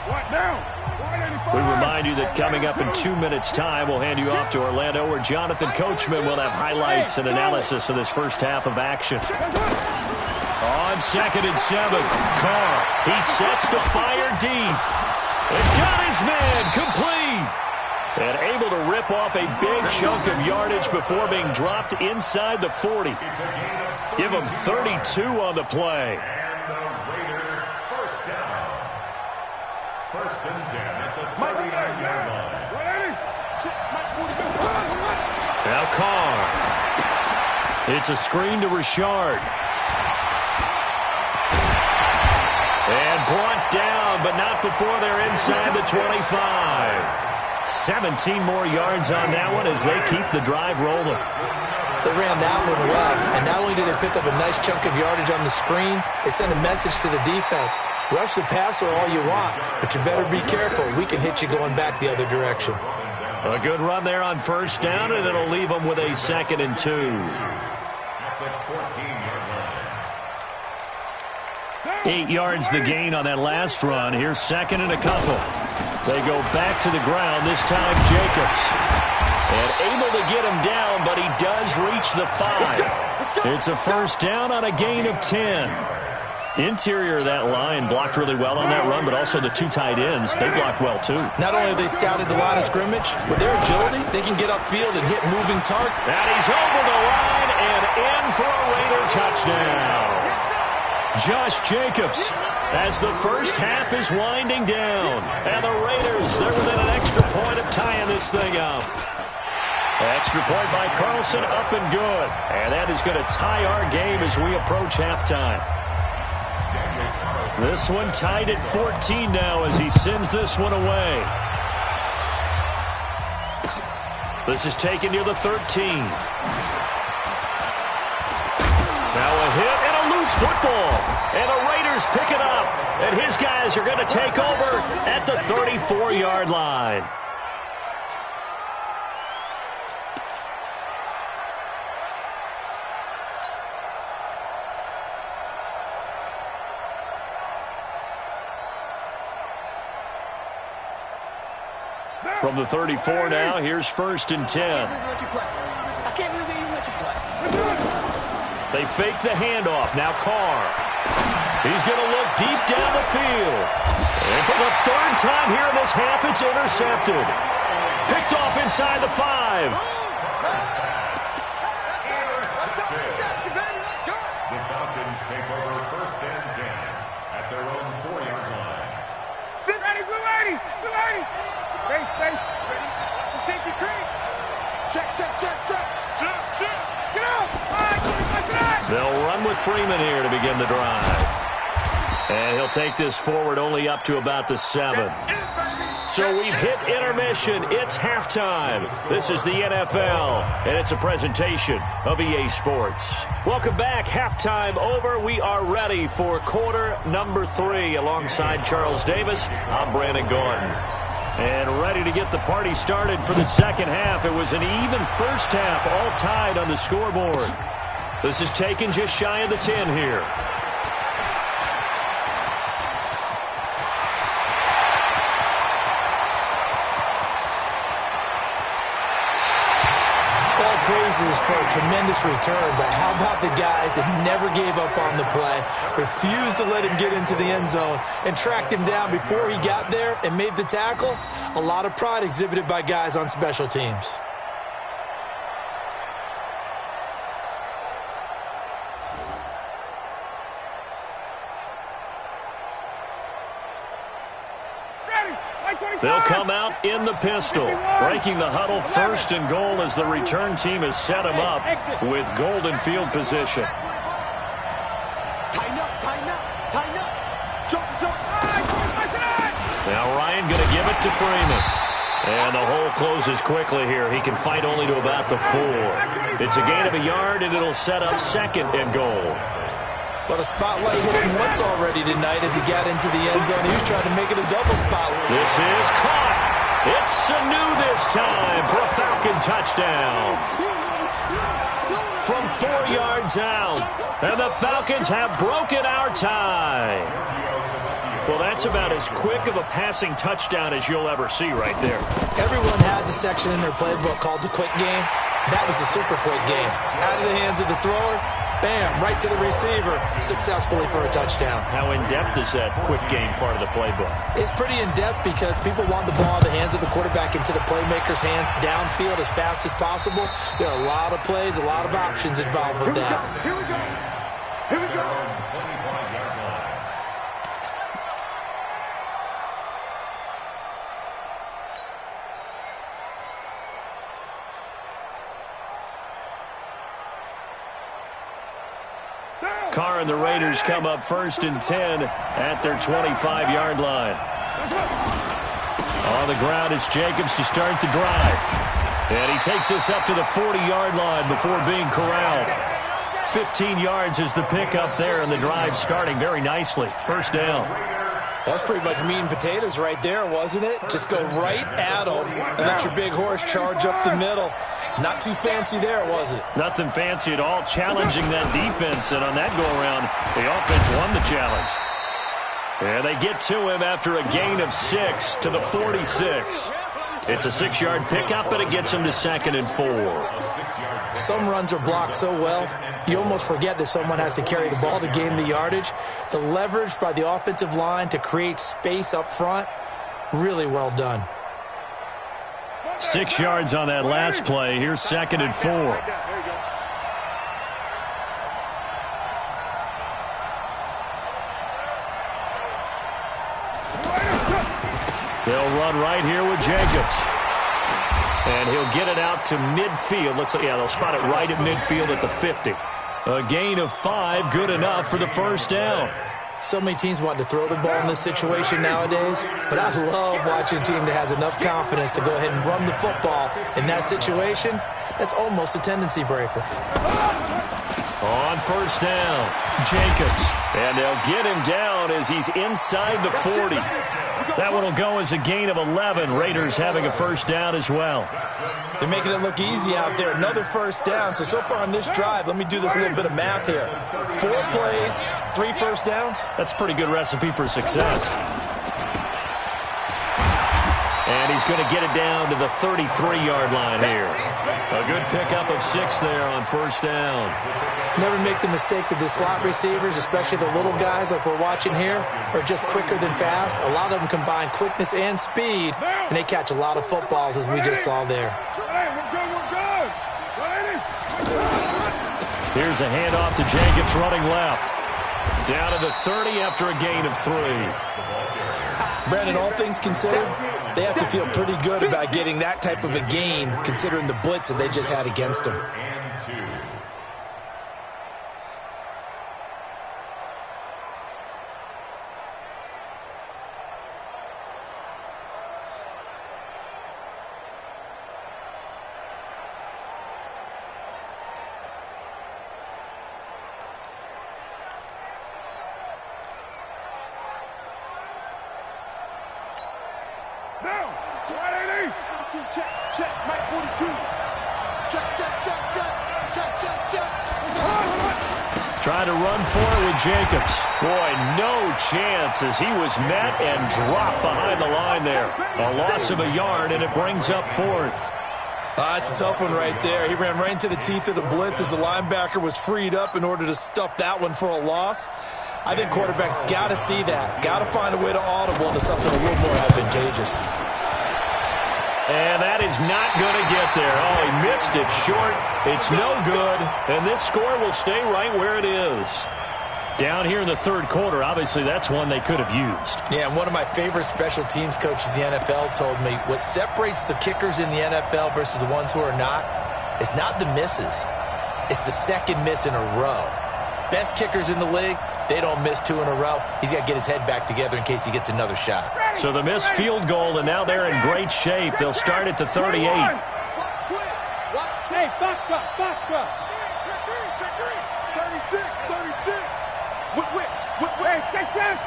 What now? We remind you that coming up in 2 minutes' time, we'll hand you off to Orlando, where Jonathan Coachman will have highlights and analysis of this first half of action. On 2nd and 7, Carr, he sets to fire deep. And got his man complete. And able to rip off a big chunk of yardage before being dropped inside the 40. Give him 32 on the play. And the Raiders first down. 1st and 10 at the 39-yard line. Now Carr. It's a screen to Richard. And brought down, but not before they're inside the 25. 17 more yards on that one as they keep the drive rolling. They ran that one well, and not only did they pick up a nice chunk of yardage on the screen, they sent a message to the defense. Rush the passer all you want, but you better be careful. We can hit you going back the other direction. A good run there on 1st down, and it'll leave them with a 2nd and 2. At the 14-yard line. 8 yards the gain on that last run. Here's 2nd and a couple. They go back to the ground, this time Jacobs. And able to get him down, but he does reach the 5. It's a 1st down on a gain of 10. Interior of that line blocked really well on that run, but also the 2 tight ends, they blocked well too. Not only have they scouted the line of scrimmage, with their agility, they can get upfield and hit moving targets. And he's over the line and in for a Raider touchdown. Josh Jacobs, as the first half is winding down. And the Raiders, they're within an extra point of tying this thing up. Extra point by Carlson, up and good. And that is going to tie our game as we approach halftime. This one tied at 14 now as he sends this one away. This is taken near the 13. Now a hit and a loose football. And the Raiders pick it up. And his guys are going to take over at the 34-yard line. From the 34 now, here's 1st and 10. I can't believe they even let you play. They fake the handoff. Now Carr. He's going to look deep down the field. And for the 3rd time here in this half, it's intercepted. Picked off inside the 5. The Falcons take over 1st and 10 at their own 4-yard line. Ready, blue lady. Face. Ready. Watch the safety creep. Check. Get out. They'll run with Freeman here to begin the drive. And he'll take this forward only up to about the 7. So we've hit intermission. It's halftime. This is the NFL, and it's a presentation of EA Sports. Welcome back. Halftime over. We are ready for quarter number 3. Alongside Charles Davis, I'm Brandon Gordon. And ready to get the party started for the second half. It was an even first half, all tied on the scoreboard. This is taken just shy of the 10 here. All praises for a tremendous return, but how about the guys that never gave up on the play, refused to let him get into the end zone, and tracked him down before he got there and made the tackle? A lot of pride exhibited by guys on special teams. They'll come out in the pistol. Breaking the huddle, 1st and goal as the return team has set them up with golden field position. Tighten up, tighten up, tighten up. Jump, jump. Now Ryan going to give it to Freeman. And the hole closes quickly here. He can fight only to about the 4. It's a gain of a yard, and it'll set up 2nd and goal. But a spotlight hit him once already tonight as he got into the end zone. He was trying to make it a double spotlight. This is caught. It's Sanu this time for a Falcon touchdown. From 4 yards out. And the Falcons have broken our tie. Well, that's about as quick of a passing touchdown as you'll ever see right there. Everyone has a section in their playbook called the quick game. That was a super quick game. Out of the hands of the thrower, bam, right to the receiver, successfully for a touchdown. How in-depth is that quick game part of the playbook? It's pretty in-depth because people want the ball in the hands of the quarterback into the playmaker's hands downfield as fast as possible. There are a lot of plays, a lot of options involved with that. Here we go. Here we go. Carr and the Raiders come up 1st and 10 at their 25-yard line. On the ground, it's Jacobs to start the drive. And he takes us up to the 40-yard line before being corralled. 15 yards is the pickup there, and the drive starting very nicely. 1st down. That's pretty much meat and potatoes right there, wasn't it? Just go right at them and let your big horse charge up the middle. Not too fancy there, was it? Nothing fancy at all, challenging that defense, and on that go-around, the offense won the challenge. And they get to him after a gain of 6 to the 46. It's a 6-yard pickup, and it gets him to 2nd and 4. Some runs are blocked so well, you almost forget that someone has to carry the ball to gain the yardage. The leverage by the offensive line to create space up front, really well done. 6 yards on that last play. Here's 2nd and 4. They'll run right here with Jacobs. And he'll get it out to midfield. Looks like, yeah, they'll spot it right at midfield at the 50. A gain of 5, good enough for the 1st down. So many teams want to throw the ball in this situation nowadays, but I love watching a team that has enough confidence to go ahead and run the football. In that situation, that's almost a tendency breaker. On 1st down, Jacobs. And they'll get him down as he's inside the 40. That one will go as a gain of 11. Raiders having a 1st down as well. They're making it look easy out there. Another 1st down. So far on this drive, let me do this little bit of math here. 4 plays, 3 1st downs. That's a pretty good recipe for success. And he's going to get it down to the 33-yard line here. A good pickup of 6 there on 1st down. Never make the mistake that the slot receivers, especially the little guys like we're watching here, are just quicker than fast. A lot of them combine quickness and speed, and they catch a lot of footballs, as we just saw there. Here's a handoff to Jacobs running left. Down to the 30 after a gain of 3. Brandon, all things considered, they have to feel pretty good about getting that type of a gain, considering the blitz that they just had against them. Trying to run for it with Jacobs. Boy, no chance as he was met and dropped behind the line there. A loss of a yard, and it brings up 4th. That's a tough one right there. He ran right into the teeth of the blitz as the linebacker was freed up in order to stuff that one for a loss. I think quarterbacks got to see that. Got to find a way to audible into something a little more advantageous. And that is not going to get there. Oh, he missed it short. It's no good. And this score will stay right where it is. Down here in the third quarter, obviously that's one they could have used. Yeah, and one of my favorite special teams coaches in the NFL told me what separates the kickers in the NFL versus the ones who are not is not the misses. It's the second miss in a row. Best kickers in the league, they don't miss 2 in a row. He's got to get his head back together in case he gets another shot. So the missed field goal, and now they're in great shape. They'll start at the 38. Hey, box truck. Check three. 36. Whip. Hey, check.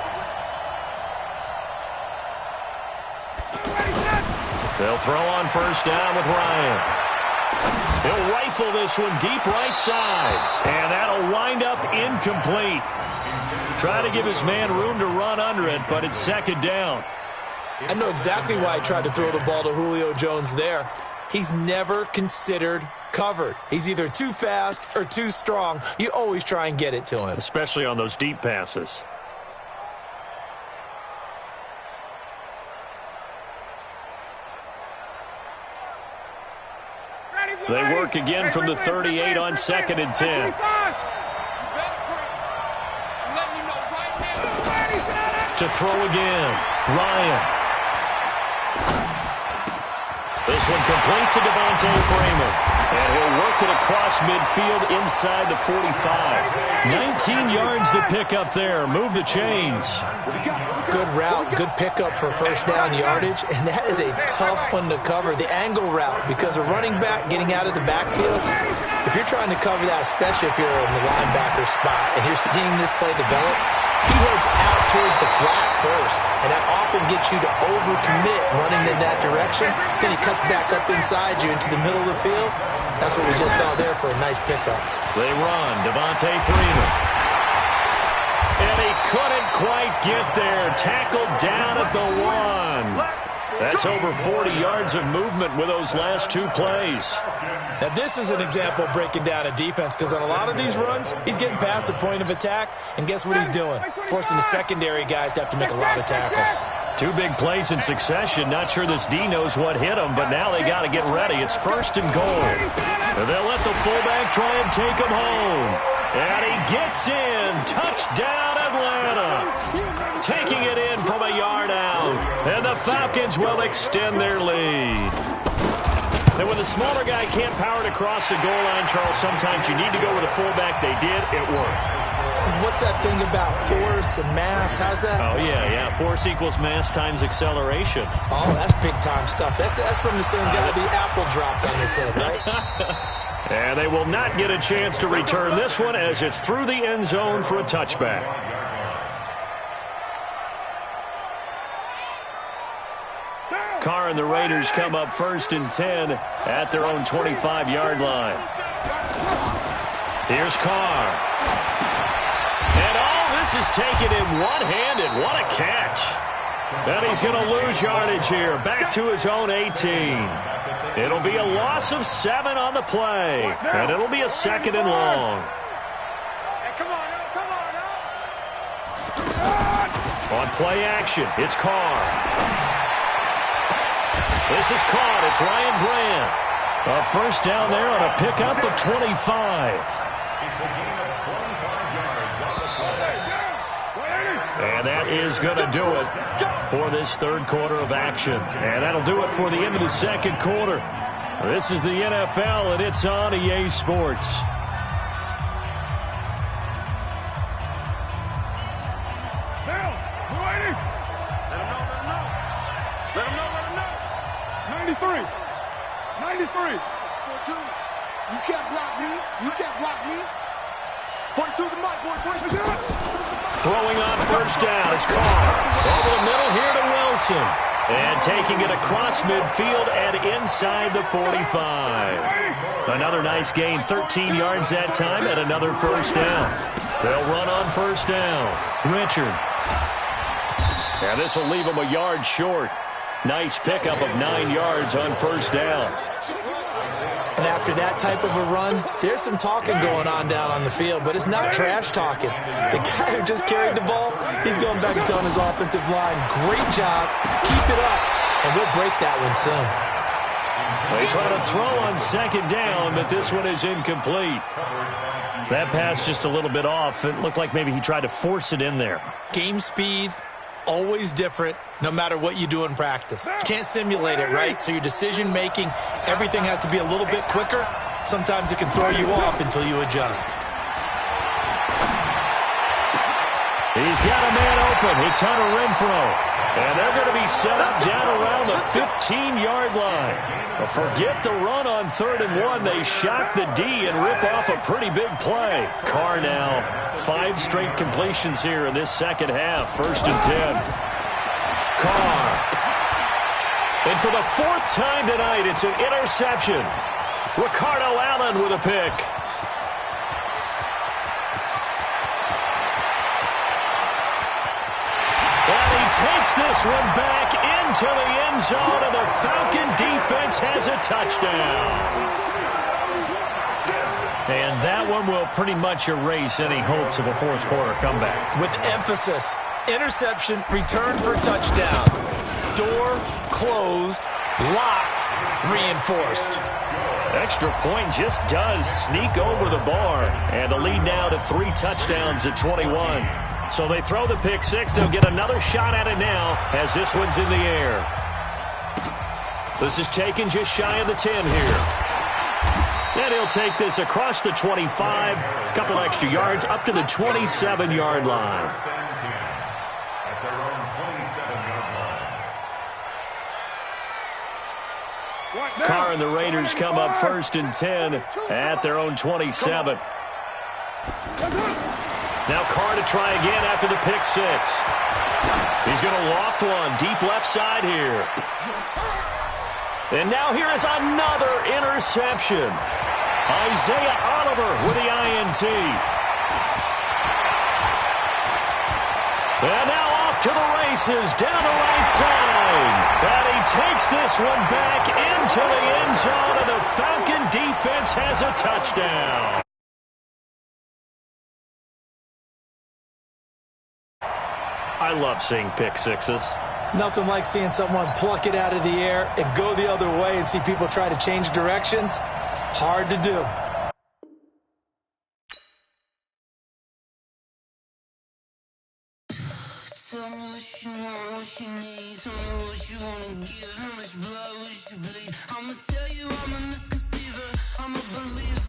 They'll throw on first down with Ryan. He'll rifle this one deep right side, and that'll wind up incomplete. Try to give his man room to run under it, but it's second down. I know exactly why I tried to throw the ball to Julio Jones there. He's never considered covered. He's either too fast or too strong. You always try and get it to him. Especially on those deep passes. They work again from the 38 on 2nd and 10. To throw again, Ryan. This one complete to Devontae Freeman. And he'll work it across midfield inside the 45. 19 yards to pick up there. Move the chains. Good route, good pickup for first down yardage, and that is a tough one to cover, the angle route, because a running back getting out of the backfield, if you're trying to cover that, especially if you're in the linebacker spot and you're seeing this play develop, he heads out towards the flat first, and that often gets you to overcommit running in that direction. Then he cuts back up inside you into the middle of the field. That's what we just saw there for a nice pickup. They run, Devontae Freeman. And he couldn't quite get there. Tackled down at the 1. That's over 40 yards of movement with those last 2 plays. Now, this is an example of breaking down a defense, because on a lot of these runs, he's getting past the point of attack, and guess what he's doing? Forcing the secondary guys to have to make a lot of tackles. 2 big plays in succession. Not sure this D knows what hit him, but now they got to get ready. It's 1st and goal. And they'll let the fullback try and take him home. And he gets in. Touchdown, Atlanta. Taking it in from a yard out. And the Falcons will extend their lead. And when the smaller guy can't power it across the goal line, Charles, sometimes you need to go with a fullback. They did. It worked. What's that thing about force and mass? How's that? Oh, yeah. Force equals mass times acceleration. Oh, that's big-time stuff. That's from the same guy the apple dropped on his head, right? And they will not get a chance to return this one as it's through the end zone for a touchback. Carr and the Raiders come up 1st and 10 at their own 25-yard line. Here's Carr. And all this is taken in one-handed. What a catch. And he's going to lose yardage here. Back to his own 18. It'll be a loss of 7 on the play. And it'll be a 2nd and long. On play action, it's Carr. This is caught. It's Ryan Grant. A first down there on a pickup of 25. And that is going to do it for this third quarter of action. And that'll do it for the end of the second quarter. This is the NFL, and it's on EA Sports. Let him know. 93. You can't block me. 42 to Mike, boys. Throwing on first down is Carr. Over the middle here to Wilson. And taking it across midfield and inside the 45. Another nice gain, 13 yards that time, and another first down. They'll run on first down. Richard. And this will leave him a yard short. Nice pickup of 9 yards on first down. And after that type of a run, there's some talking going on down on the field, but it's not trash talking. The guy who just carried the ball, he's going back and telling his offensive line, great job, keep it up, and we'll break that one soon. They try to throw on second down, but this one is incomplete. That pass just a little bit off. It looked like maybe he tried to force it in there. Game speed, always different, no matter what you do in practice. You can't simulate it, right? So your decision-making, everything has to be a little bit quicker. Sometimes it can throw you off until you adjust. He's got a man open. It's Hunter Renfrow. And they're going to be set up down around the 15-yard line. But forget the run on 3rd and 1. They shock the D and rip off a pretty big play. Carr now, 5 straight completions here in this second half. 1st and 10. Carr. And for the 4th time tonight, it's an interception. Ricardo Allen with a pick. Takes this one back into the end zone, and the Falcon defense has a touchdown. And that one will pretty much erase any hopes of a fourth-quarter comeback. With emphasis, interception, return for touchdown. Door closed, locked, reinforced. Extra point just does sneak over the bar. And the lead now to 3 touchdowns at 21. So they throw the pick 6. They'll get another shot at it now as this one's in the air. This is taken just shy of the 10 here. And he'll take this across the 25. A couple extra yards up to the 27-yard line. At their own 27-yard line. Carr and the Raiders come up 1st and 10 at their own 27. Now Carr to try again after the pick 6. He's going to loft one deep left side here. And now here is another interception. Isaiah Oliver with the INT. And now off to the races down the right side. And he takes this one back into the end zone, and the Falcon defense has a touchdown. I love seeing pick 6s. Nothing like seeing someone pluck it out of the air and go the other way and see people try to change directions. Hard to do. Tell me what you want, what you need. Tell me what you wanna give. How much blood would you bleed? I'ma tell you I'm a misconceiver. I'm a believer.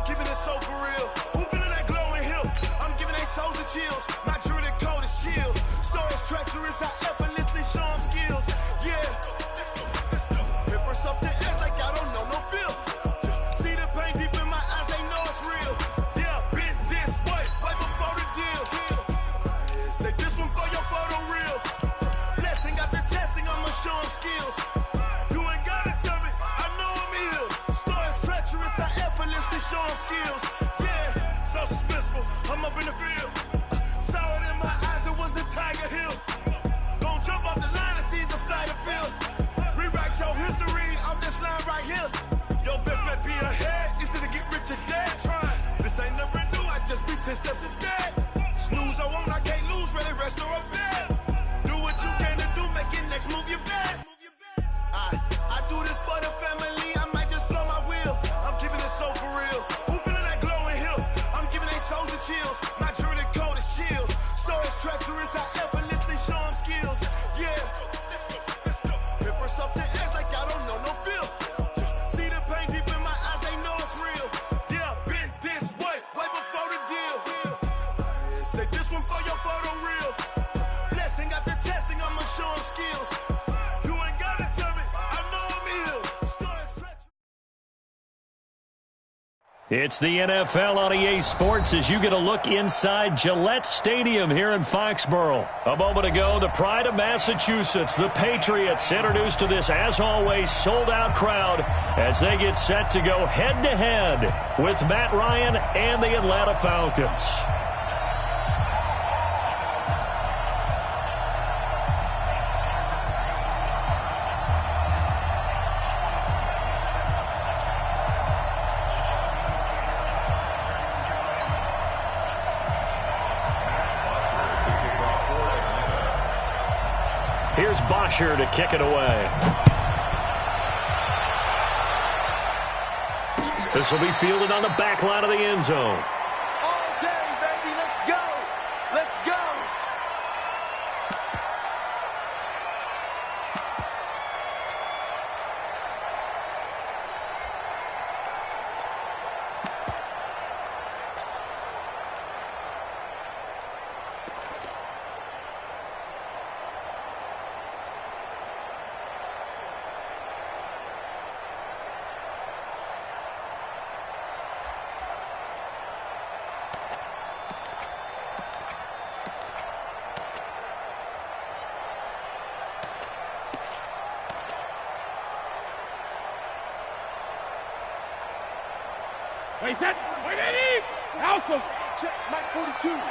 keeping it so for real. Who feeling that glowing hill? I'm giving they souls the chills. My jewelry code is chill. Stories treacherous, I effortlessly show them skills. Yeah. Paper stuff the edge like I don't know no feel. See the pain deep in my eyes, they know it's real. Yeah, been this way before the deal. Say this one for your photo reel. Blessing after testing, I'ma show them skills. You ain't gotta tell me, I know I'm ill. Stories treacherous, I effortlessly show them skills. Yeah, so suspenseful, I'm up in the field. Saw it in my eyes, it was the Tiger Hill. Gon' jump off the line and see the flight of field. Rewrite your history off this line right here. Your best bet be ahead, easy to get rich or dead trying. This ain't never new, I just be 10 steps instead. Snooze I won't, I can't lose, ready, rest or a bed. Do what you can to do, make your next move your best. I do this for the family, I might just flow my wheel. I'm keeping it so for real. Who feeling that glowing hill? I'm giving they souls the chills. My jewelry code is chill. Stories treacherous, I effortlessly show them skills. Yeah. Paper stuff the edge like I don't know no feel. See the pain deep in my eyes, they know it's real. Yeah, been this way before the deal. Say this one for your photo reel. Blessing after testing, I'ma show them skills. You ain't gotta tell me, I know I'm ill. Stories treacherous. It's the NFL on EA Sports as you get a look inside Gillette Stadium here in Foxborough. A moment ago, the pride of Massachusetts, the Patriots, introduced to this, as always, sold-out crowd as they get set to go head-to-head with Matt Ryan and the Atlanta Falcons. Here's Bosher to kick it away. This will be fielded on the back line of the end zone. All day, baby. Let's go. Let's go. Wait, Eddie! Alpha! Check, Mike 42. Yeah,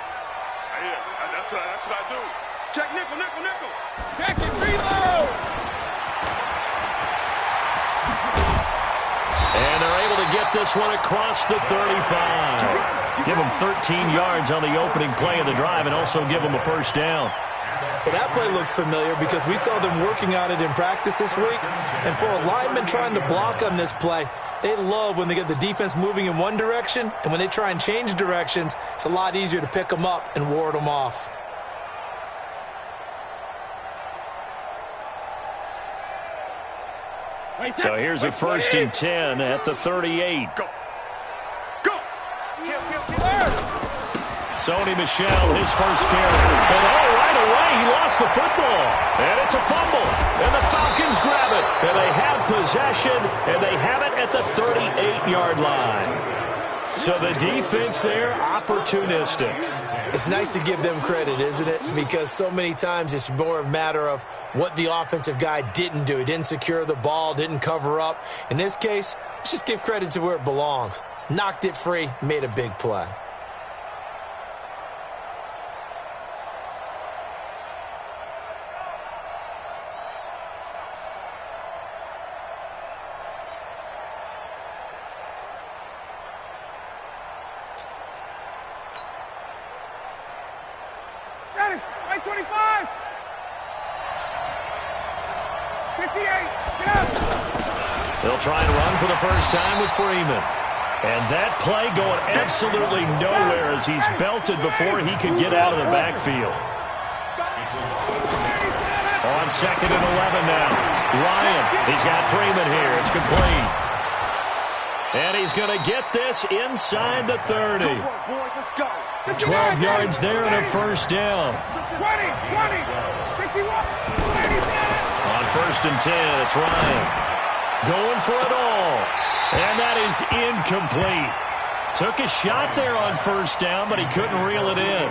that's what I do. Check, nickel. Check it, reload! And they're able to get this one across the 35. Give them 13 yards on the opening play of the drive and also give them a first down. Well, that play looks familiar because we saw them working on it in practice this week. And for a lineman trying to block on this play, they love when they get the defense moving in one direction, and when they try and change directions, it's a lot easier to pick them up and ward them off. So here's a 1st and 10 at the 38. Go! Sony Michel, his first carry. And right away, he lost the football. And it's a fumble. And the Falcons grab it. And they have possession, and they have it at the 38-yard line. So the defense there, opportunistic. It's nice to give them credit, isn't it? Because so many times it's more a matter of what the offensive guy didn't do. He didn't secure the ball, didn't cover up. In this case, let's just give credit to where it belongs. Knocked it free, made a big play. Ready! Right 25! 58! Get up! They'll try and run for the first time with Freeman. And that play going absolutely nowhere as he's belted before he could get out of the backfield. On 2nd and 11 now. Ryan, he's got Freeman here. It's complete. And he's going to get this inside the 30. 12 yards there and a first down. 20, 51, 85. On 1st and 10, it's Ryan. Going for it all. And that is incomplete. Took a shot there on 1st down, but he couldn't reel it in.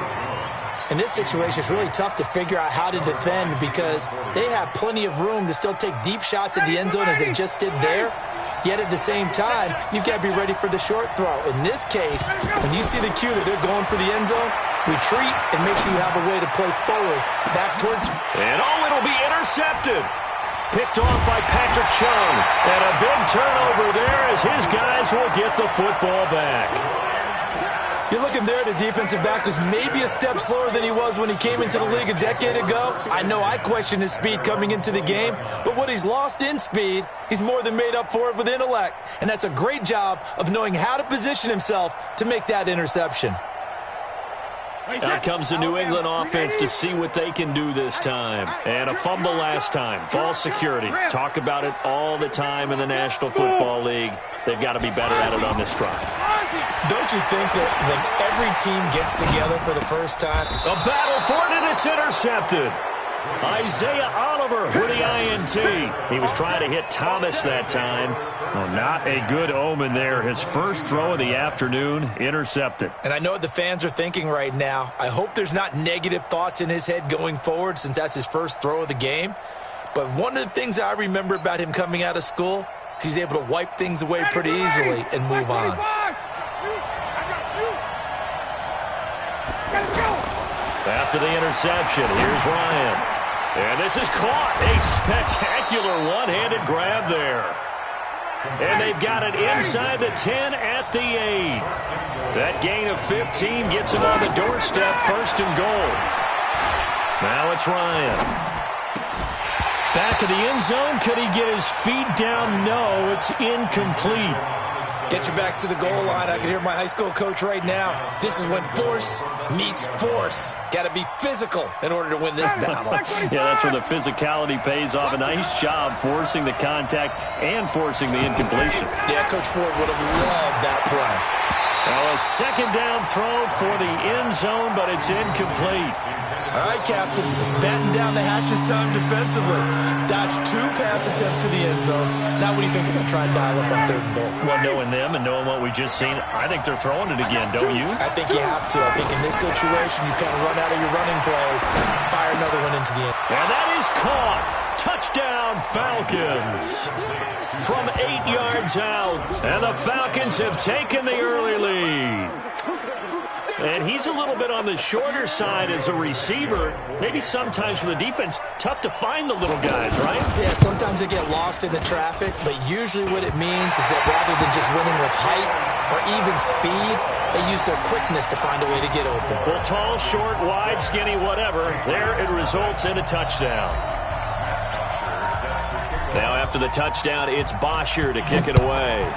In this situation, it's really tough to figure out how to defend because they have plenty of room to still take deep shots at the end zone as they just did there. Yet at the same time, you've got to be ready for the short throw. In this case, when you see the cue that they're going for the end zone, retreat and make sure you have a way to play forward back towards. And it'll be intercepted. Picked off by Patrick Chung. And a big turnover there as his guys will get the football back. You're looking there at a defensive back who's maybe a step slower than he was when he came into the league a decade ago. I know I questioned his speed coming into the game, but what he's lost in speed, he's more than made up for it with intellect. And that's a great job of knowing how to position himself to make that interception. Out comes the New England offense to see what they can do this time. And a fumble last time. Ball security. Talk about it all the time in the National Football League. They've got to be better at it on this drive. Don't you think that when every team gets together for the first time? A battle for it, and it's intercepted. Isaiah Oliver with the INT. He was trying to hit Thomas that time. Oh, not a good omen there. His first throw of the afternoon, intercepted. And I know what the fans are thinking right now. I hope there's not negative thoughts in his head going forward since that's his first throw of the game. But one of the things I remember about him coming out of school is he's able to wipe things away pretty easily and move on. After the interception, here's Ryan. And this is caught. A spectacular one-handed grab there. And they've got it inside the 10 at the 8. That gain of 15 gets him on the doorstep, 1st and goal. Now it's Ryan. Back of the end zone. Could he get his feet down? No, it's incomplete. Get your backs to the goal line. I can hear my high school coach right now. This is when force meets force. Got to be physical in order to win this battle. Yeah, that's where the physicality pays off. A nice job forcing the contact and forcing the incompletion. Yeah, Coach Ford would have loved that play. Well, a 2nd down throw for the end zone, but it's incomplete. All right, Captain, let's batten down the hatches time defensively. Dodge 2 pass attempts to the end zone. Now what do you think they're going to try and dial up on 3rd and goal? Well, knowing them and knowing what we just seen, I think they're throwing it again, don't you? I think you have to. I think in this situation, you kind of run out of your running plays, fire another one into the end. And that is caught. Touchdown, Falcons. From 8 yards out, and the Falcons have taken the early lead. And he's a little bit on the shorter side as a receiver. Maybe sometimes for the defense, tough to find the little guys, right? Yeah, sometimes they get lost in the traffic, but usually what it means is that rather than just winning with height or even speed, they use their quickness to find a way to get open. Well, tall, short, wide, skinny, whatever, there it results in a touchdown. Now after the touchdown, it's Bosher to kick it away.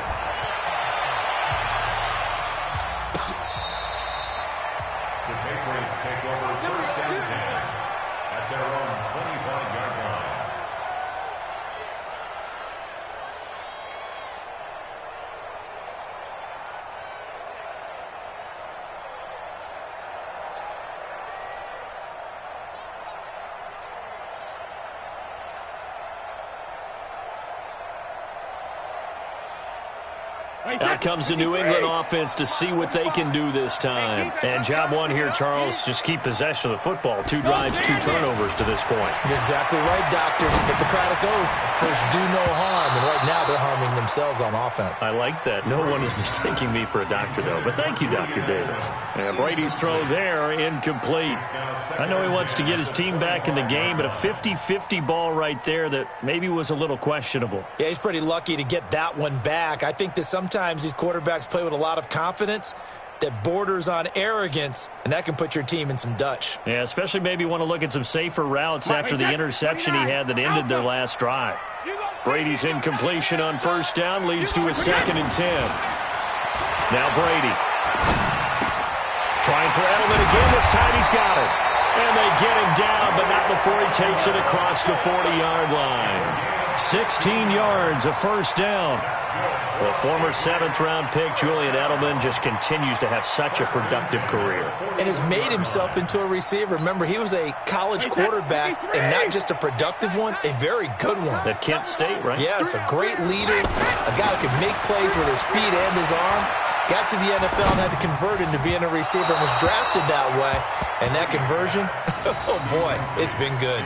Out comes the New England offense to see what they can do this time. And job one here, Charles, just keep possession of the football. 2 drives, 2 turnovers to this point. You're exactly right, Doctor. Hippocratic oath. First, do no harm. And right now, they're harming themselves on offense. I like that. No one is mistaking me for a doctor, though. But thank you, Dr. Davis. And Brady's throw there, incomplete. I know he wants to get his team back in the game, but a 50-50 ball right there that maybe was a little questionable. Yeah, he's pretty lucky to get that one back. I think that sometimes these quarterbacks play with a lot of confidence that borders on arrogance, and that can put your team in some Dutch. Yeah, especially maybe want to look at some safer routes after the interception he had that ended their last drive. Brady's incompletion on 1st down leads to a 2nd and 10. Now Brady. Trying for Edelman again. This time he's got it. And they get him down, but not before he takes it across the 40-yard line. 16 yards, a first down. The former 7th-round pick, Julian Edelman, just continues to have such a productive career. And has made himself into a receiver. Remember, he was a college quarterback, and not just a productive one, a very good one. At Kent State, right? Yes, a great leader, a guy who can make plays with his feet and his arm. Got to the NFL and had to convert into being a receiver and was drafted that way. And that conversion, oh boy, it's been good.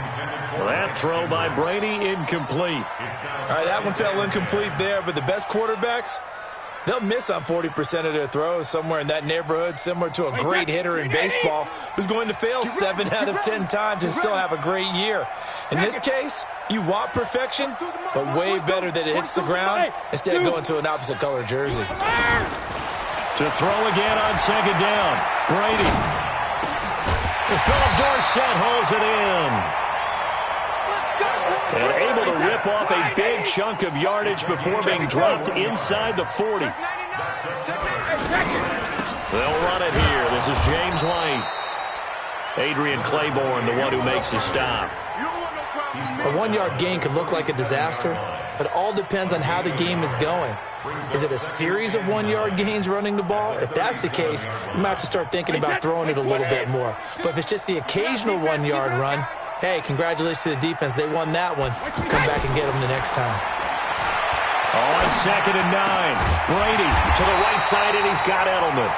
That throw by Brady, incomplete. All right, that one fell incomplete there, but the best quarterbacks, they'll miss on 40% of their throws, somewhere in that neighborhood, similar to a great hitter in baseball who's going to fail 7 out of 10 times and still have a great year. In this case, you want perfection, but way better that it hits the ground instead of going to an opposite color jersey. To throw again on second down, Brady. Philip Dorsett holds it in. And able to rip off a big chunk of yardage before being dropped inside the 40. They'll run it here. This is James White. Adrian Claiborne, the one who makes the stop. A 1-yard gain can look like a disaster, but it all depends on how the game is going. Is it a series of 1-yard gains running the ball? If that's the case, you might have to start thinking about throwing it a little bit more. But if it's just the occasional 1-yard run, hey, congratulations to the defense. They won that one. Come back and get them the next time. On 2nd and 9. Brady to the right side, and he's got Edelman.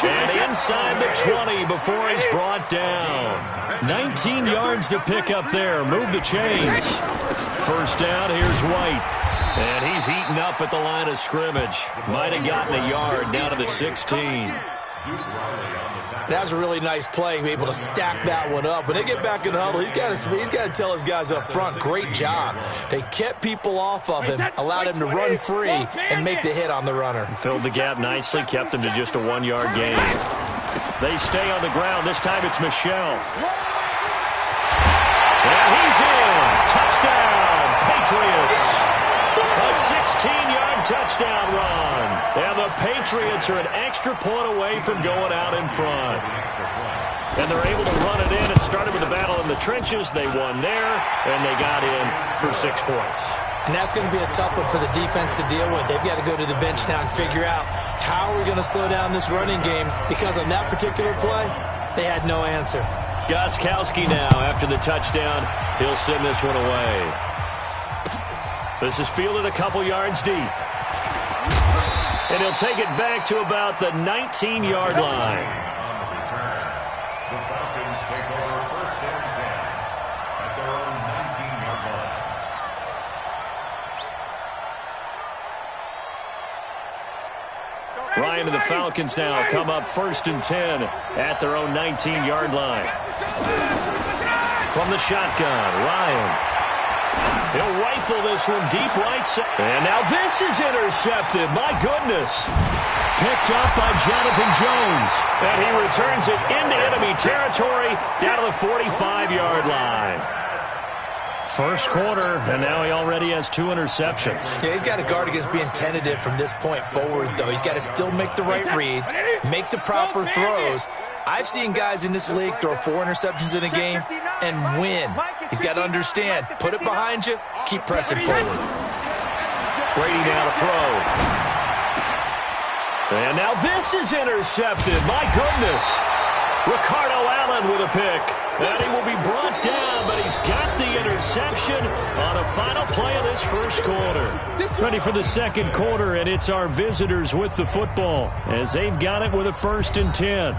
And inside the 20 before he's brought down. 19 yards to pick up there. Move the chains. First down, here's White. And he's eaten up at the line of scrimmage. Might have gotten a yard down to the 16. That was a really nice play, be able to stack that one up. When they get back in the huddle, he's got to tell his guys up front, great job. They kept people off of him, allowed him to run free and make the hit on the runner. Filled the gap nicely, kept him to just a 1-yard gain. They stay on the ground. This time it's Michel. And he's in. Touchdown, Patriots. A 16-yard touchdown run. And the Patriots are an extra point away from going out in front. And they're able to run it in. It started with a battle in the trenches. They won there, and they got in for 6 points. And that's going to be a tough one for the defense to deal with. They've got to go to the bench now and figure out how are we going to slow down this running game, because on that particular play, they had no answer. Gostkowski now, after the touchdown, he'll send this one away. This is fielded a couple yards deep. And he'll take it back to about the 19-yard line. The Falcons take over 1st and 10 at their own 19-yard line. Ryan and the Falcons now come up 1st and 10 at their own 19-yard line. From the shotgun, Ryan. He'll rifle this one deep right side. And now this is intercepted. My goodness. Picked up by Jonathan Jones. And he returns it into enemy territory down to the 45-yard line. First quarter, and now he already has 2 interceptions. Yeah, he's got to guard against being tentative from this point forward, though. He's got to still make the right reads, make the proper throws. I've seen guys in this league throw 4 interceptions in a game and win. He's got to understand, put it behind you, keep pressing forward. Brady now to throw. And now this is intercepted. My goodness. Ricardo Allen with a pick. And he will be brought down, but he's got the interception on a final play of this first quarter. Ready for the second quarter, and it's our visitors with the football as they've got it with a 1st and 10.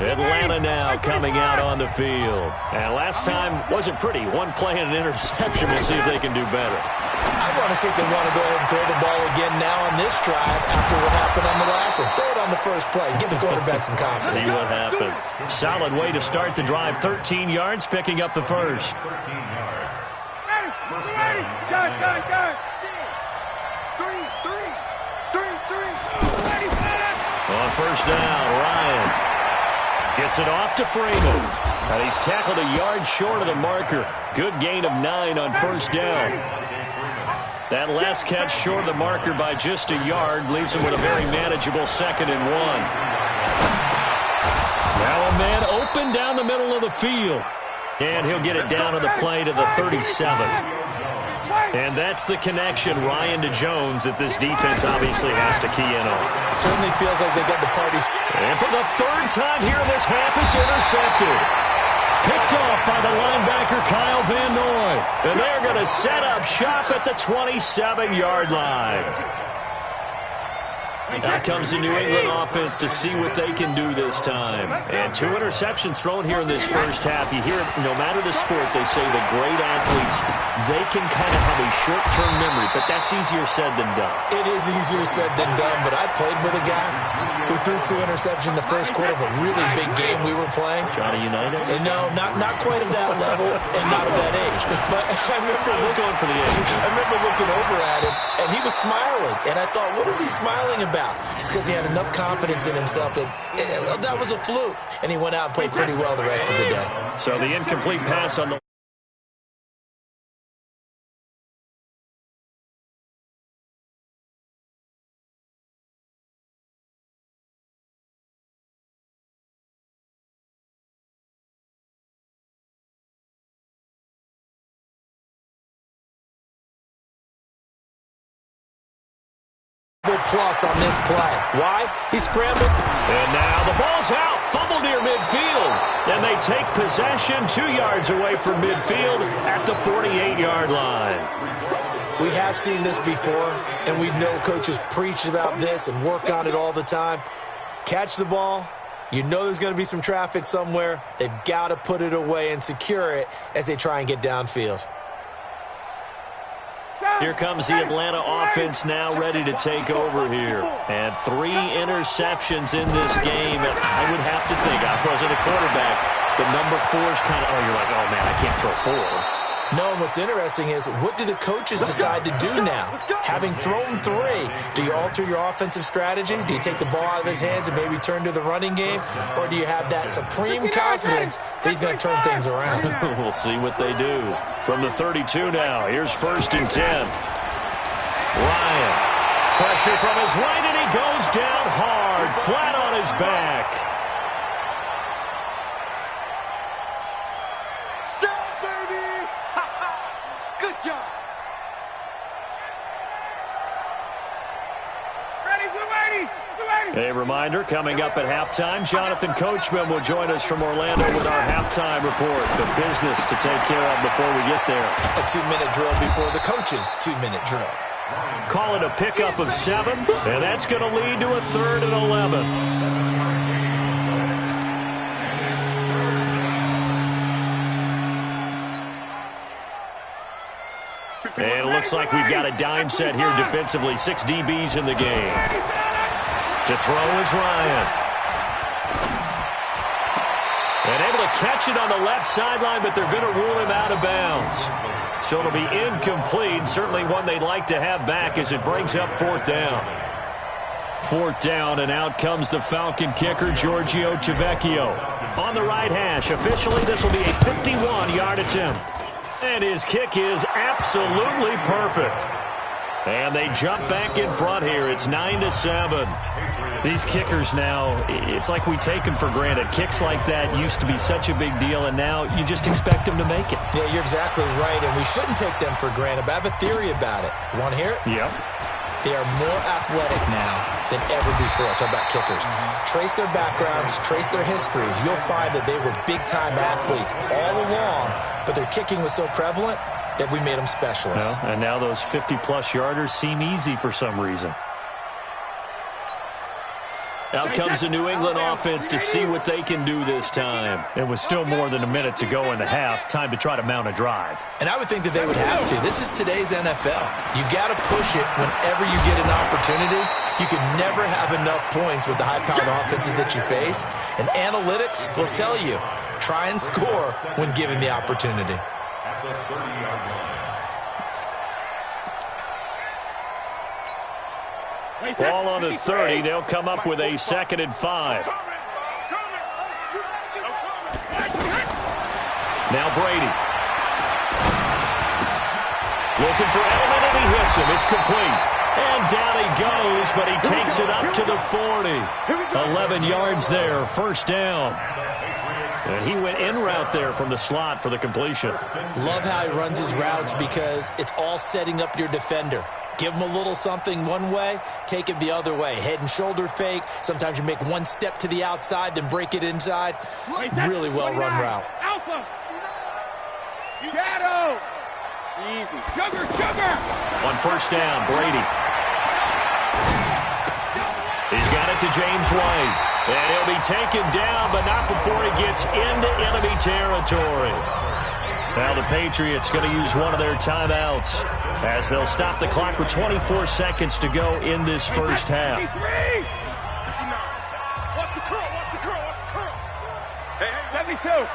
Atlanta now coming out on the field. And last time wasn't pretty. One play and an interception. We'll see if they can do better. I want to see if they want to go ahead and throw the ball again now on this drive after what happened on the last one. Throw it on the first play. Give the quarterback some confidence. See what happens. Solid way to start the drive. 13 yards, picking up the first. 13 yards. First Go. On first down, Ryan gets it off to Freeman. And he's tackled a yard short of the marker. Good gain of 9 on first down. That last catch short of the marker by just a yard leaves him with a very manageable 2nd and 1. Now a man open down the middle of the field. And he'll get it down to the play to the 37. And that's the connection, Ryan to Jones, that this defense obviously has to key in on. Certainly feels like they got the parties. And for the 3rd time here in this half, it's intercepted. Picked off by the linebacker, Kyle Van Noy. And they're going to set up shop at the 27-yard line. Out comes the New England offense to see what they can do this time. And 2 interceptions thrown here in this first half. You hear it, no matter the sport, they say the great athletes, they can kind of have a short-term memory, but that's easier said than done. It is easier said than done, but I played with a guy who threw 2 interceptions in the first quarter of a really big game we were playing. Johnny Unitas? And no, not quite at that level and not at that age. But I remember going for the age. I remember looking over at him, and he was smiling. And I thought, what is he smiling about? It's because he had enough confidence in himself that was a fluke. And he went out and played pretty well the rest of the day. So the incomplete pass on the plus on this play. Why? He scrambled. And now the ball's out. Fumble near midfield. And they take possession 2 yards away from midfield at the 48-yard line. We have seen this before, and we know coaches preach about this and work on it all the time. Catch the ball. You know there's going to be some traffic somewhere. They've got to put it away and secure it as they try and get downfield. Here comes the Atlanta offense now ready to take over here. And 3 interceptions in this game. And I would have to think, I wasn't a quarterback, but number 4 is kind of, you're like, oh, man, I can't throw 4. No, and what's interesting is, what do the coaches decide to do now? Having thrown 3, do you alter your offensive strategy? Do you take the ball out of his hands and maybe turn to the running game? Or do you have that supreme confidence that he's going to turn things around? We'll see what they do. From the 32 now, here's 1st and 10. Ryan, pressure from his right, and he goes down hard, flat on his back. A reminder, coming up at halftime, Jonathan Coachman will join us from Orlando with our halftime report. The business to take care of before we get there. A 2-minute drill before the coach's 2-minute drill. Call it a pickup of 7, and that's going to lead to a 3rd and 11. And it looks like we've got a dime set here defensively. 6 DBs in the game. To throw is Ryan. And able to catch it on the left sideline, but they're going to rule him out of bounds. So it'll be incomplete. Certainly one they'd like to have back as it brings up 4th down. 4th down, and out comes the Falcon kicker, Giorgio Tavecchio. On the right hash, officially this will be a 51-yard attempt. And his kick is absolutely perfect. And they jump back in front here. It's 9-7. These kickers now, it's like we take them for granted. Kicks like that used to be such a big deal, and now you just expect them to make it. Yeah, you're exactly right, and we shouldn't take them for granted, but I have a theory about it. You want to hear it? Yep. They are more athletic now than ever before. Talk about kickers. Trace their backgrounds, trace their histories. You'll find that they were big-time athletes all along, but their kicking was so prevalent that we made them specialists. Well, and now those 50-plus yarders seem easy for some reason. Out comes the New England offense to see what they can do this time. It was still more than a minute to go in the half. Time to try to mount a drive. And I would think that they would have to. This is today's NFL. You got to push it whenever you get an opportunity. You can never have enough points with the high-powered offenses that you face. And analytics will tell you, try and score when given the opportunity. At the 30-yard line. Ball on the 30. They'll come up with a 2nd and 5. Now Brady. Looking for Edelman, and he hits him. It's complete. And down he goes, but he takes it up to the 40. 11 yards there, first down. And he went in route there from the slot for the completion. Love how he runs his routes because it's all setting up your defender. Give him a little something one way, take it the other way. Head and shoulder fake. Sometimes you make one step to the outside, then break it inside. Really well-run route. Alpha. Shadow. Easy. Sugar. On first down, Brady. He's got it to James White. And he'll be taken down, but not before he gets into enemy territory. Now the Patriots going to use one of their timeouts as they'll stop the clock with 24 seconds to go in this first half. Watch the curl. Hey, 72.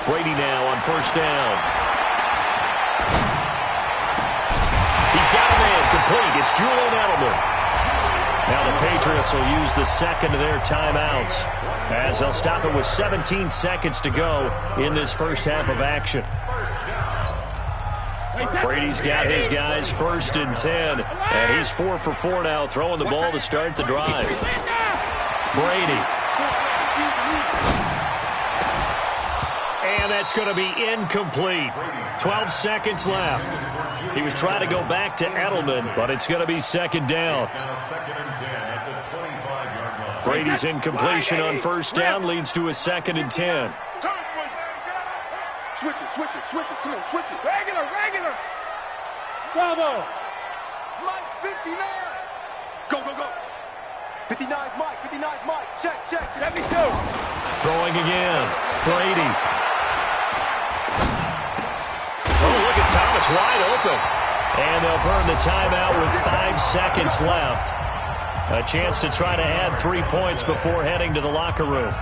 Brady now on first down. He's got a man complete. It's Julian Edelman. Now the Patriots will use the second of their timeouts as they'll stop it with 17 seconds to go in this first half of action. Brady's got his guys first and 10, and he's 4 for 4 now, throwing the ball to start the drive. Brady. And that's going to be incomplete. 12 seconds left. He was trying to go back to Edelman, but it's going to be second down. Brady's incompletion on first down leads to a second and 10. Switch it. Come on, switch it. Regular. Bravo. Mike, 59. Go. 59's Mike. Check. 72. Throwing again. Brady. Oh, look at Thomas wide open. And they'll burn the timeout with 5 seconds left. A chance to try to add 3 points before heading to the locker room.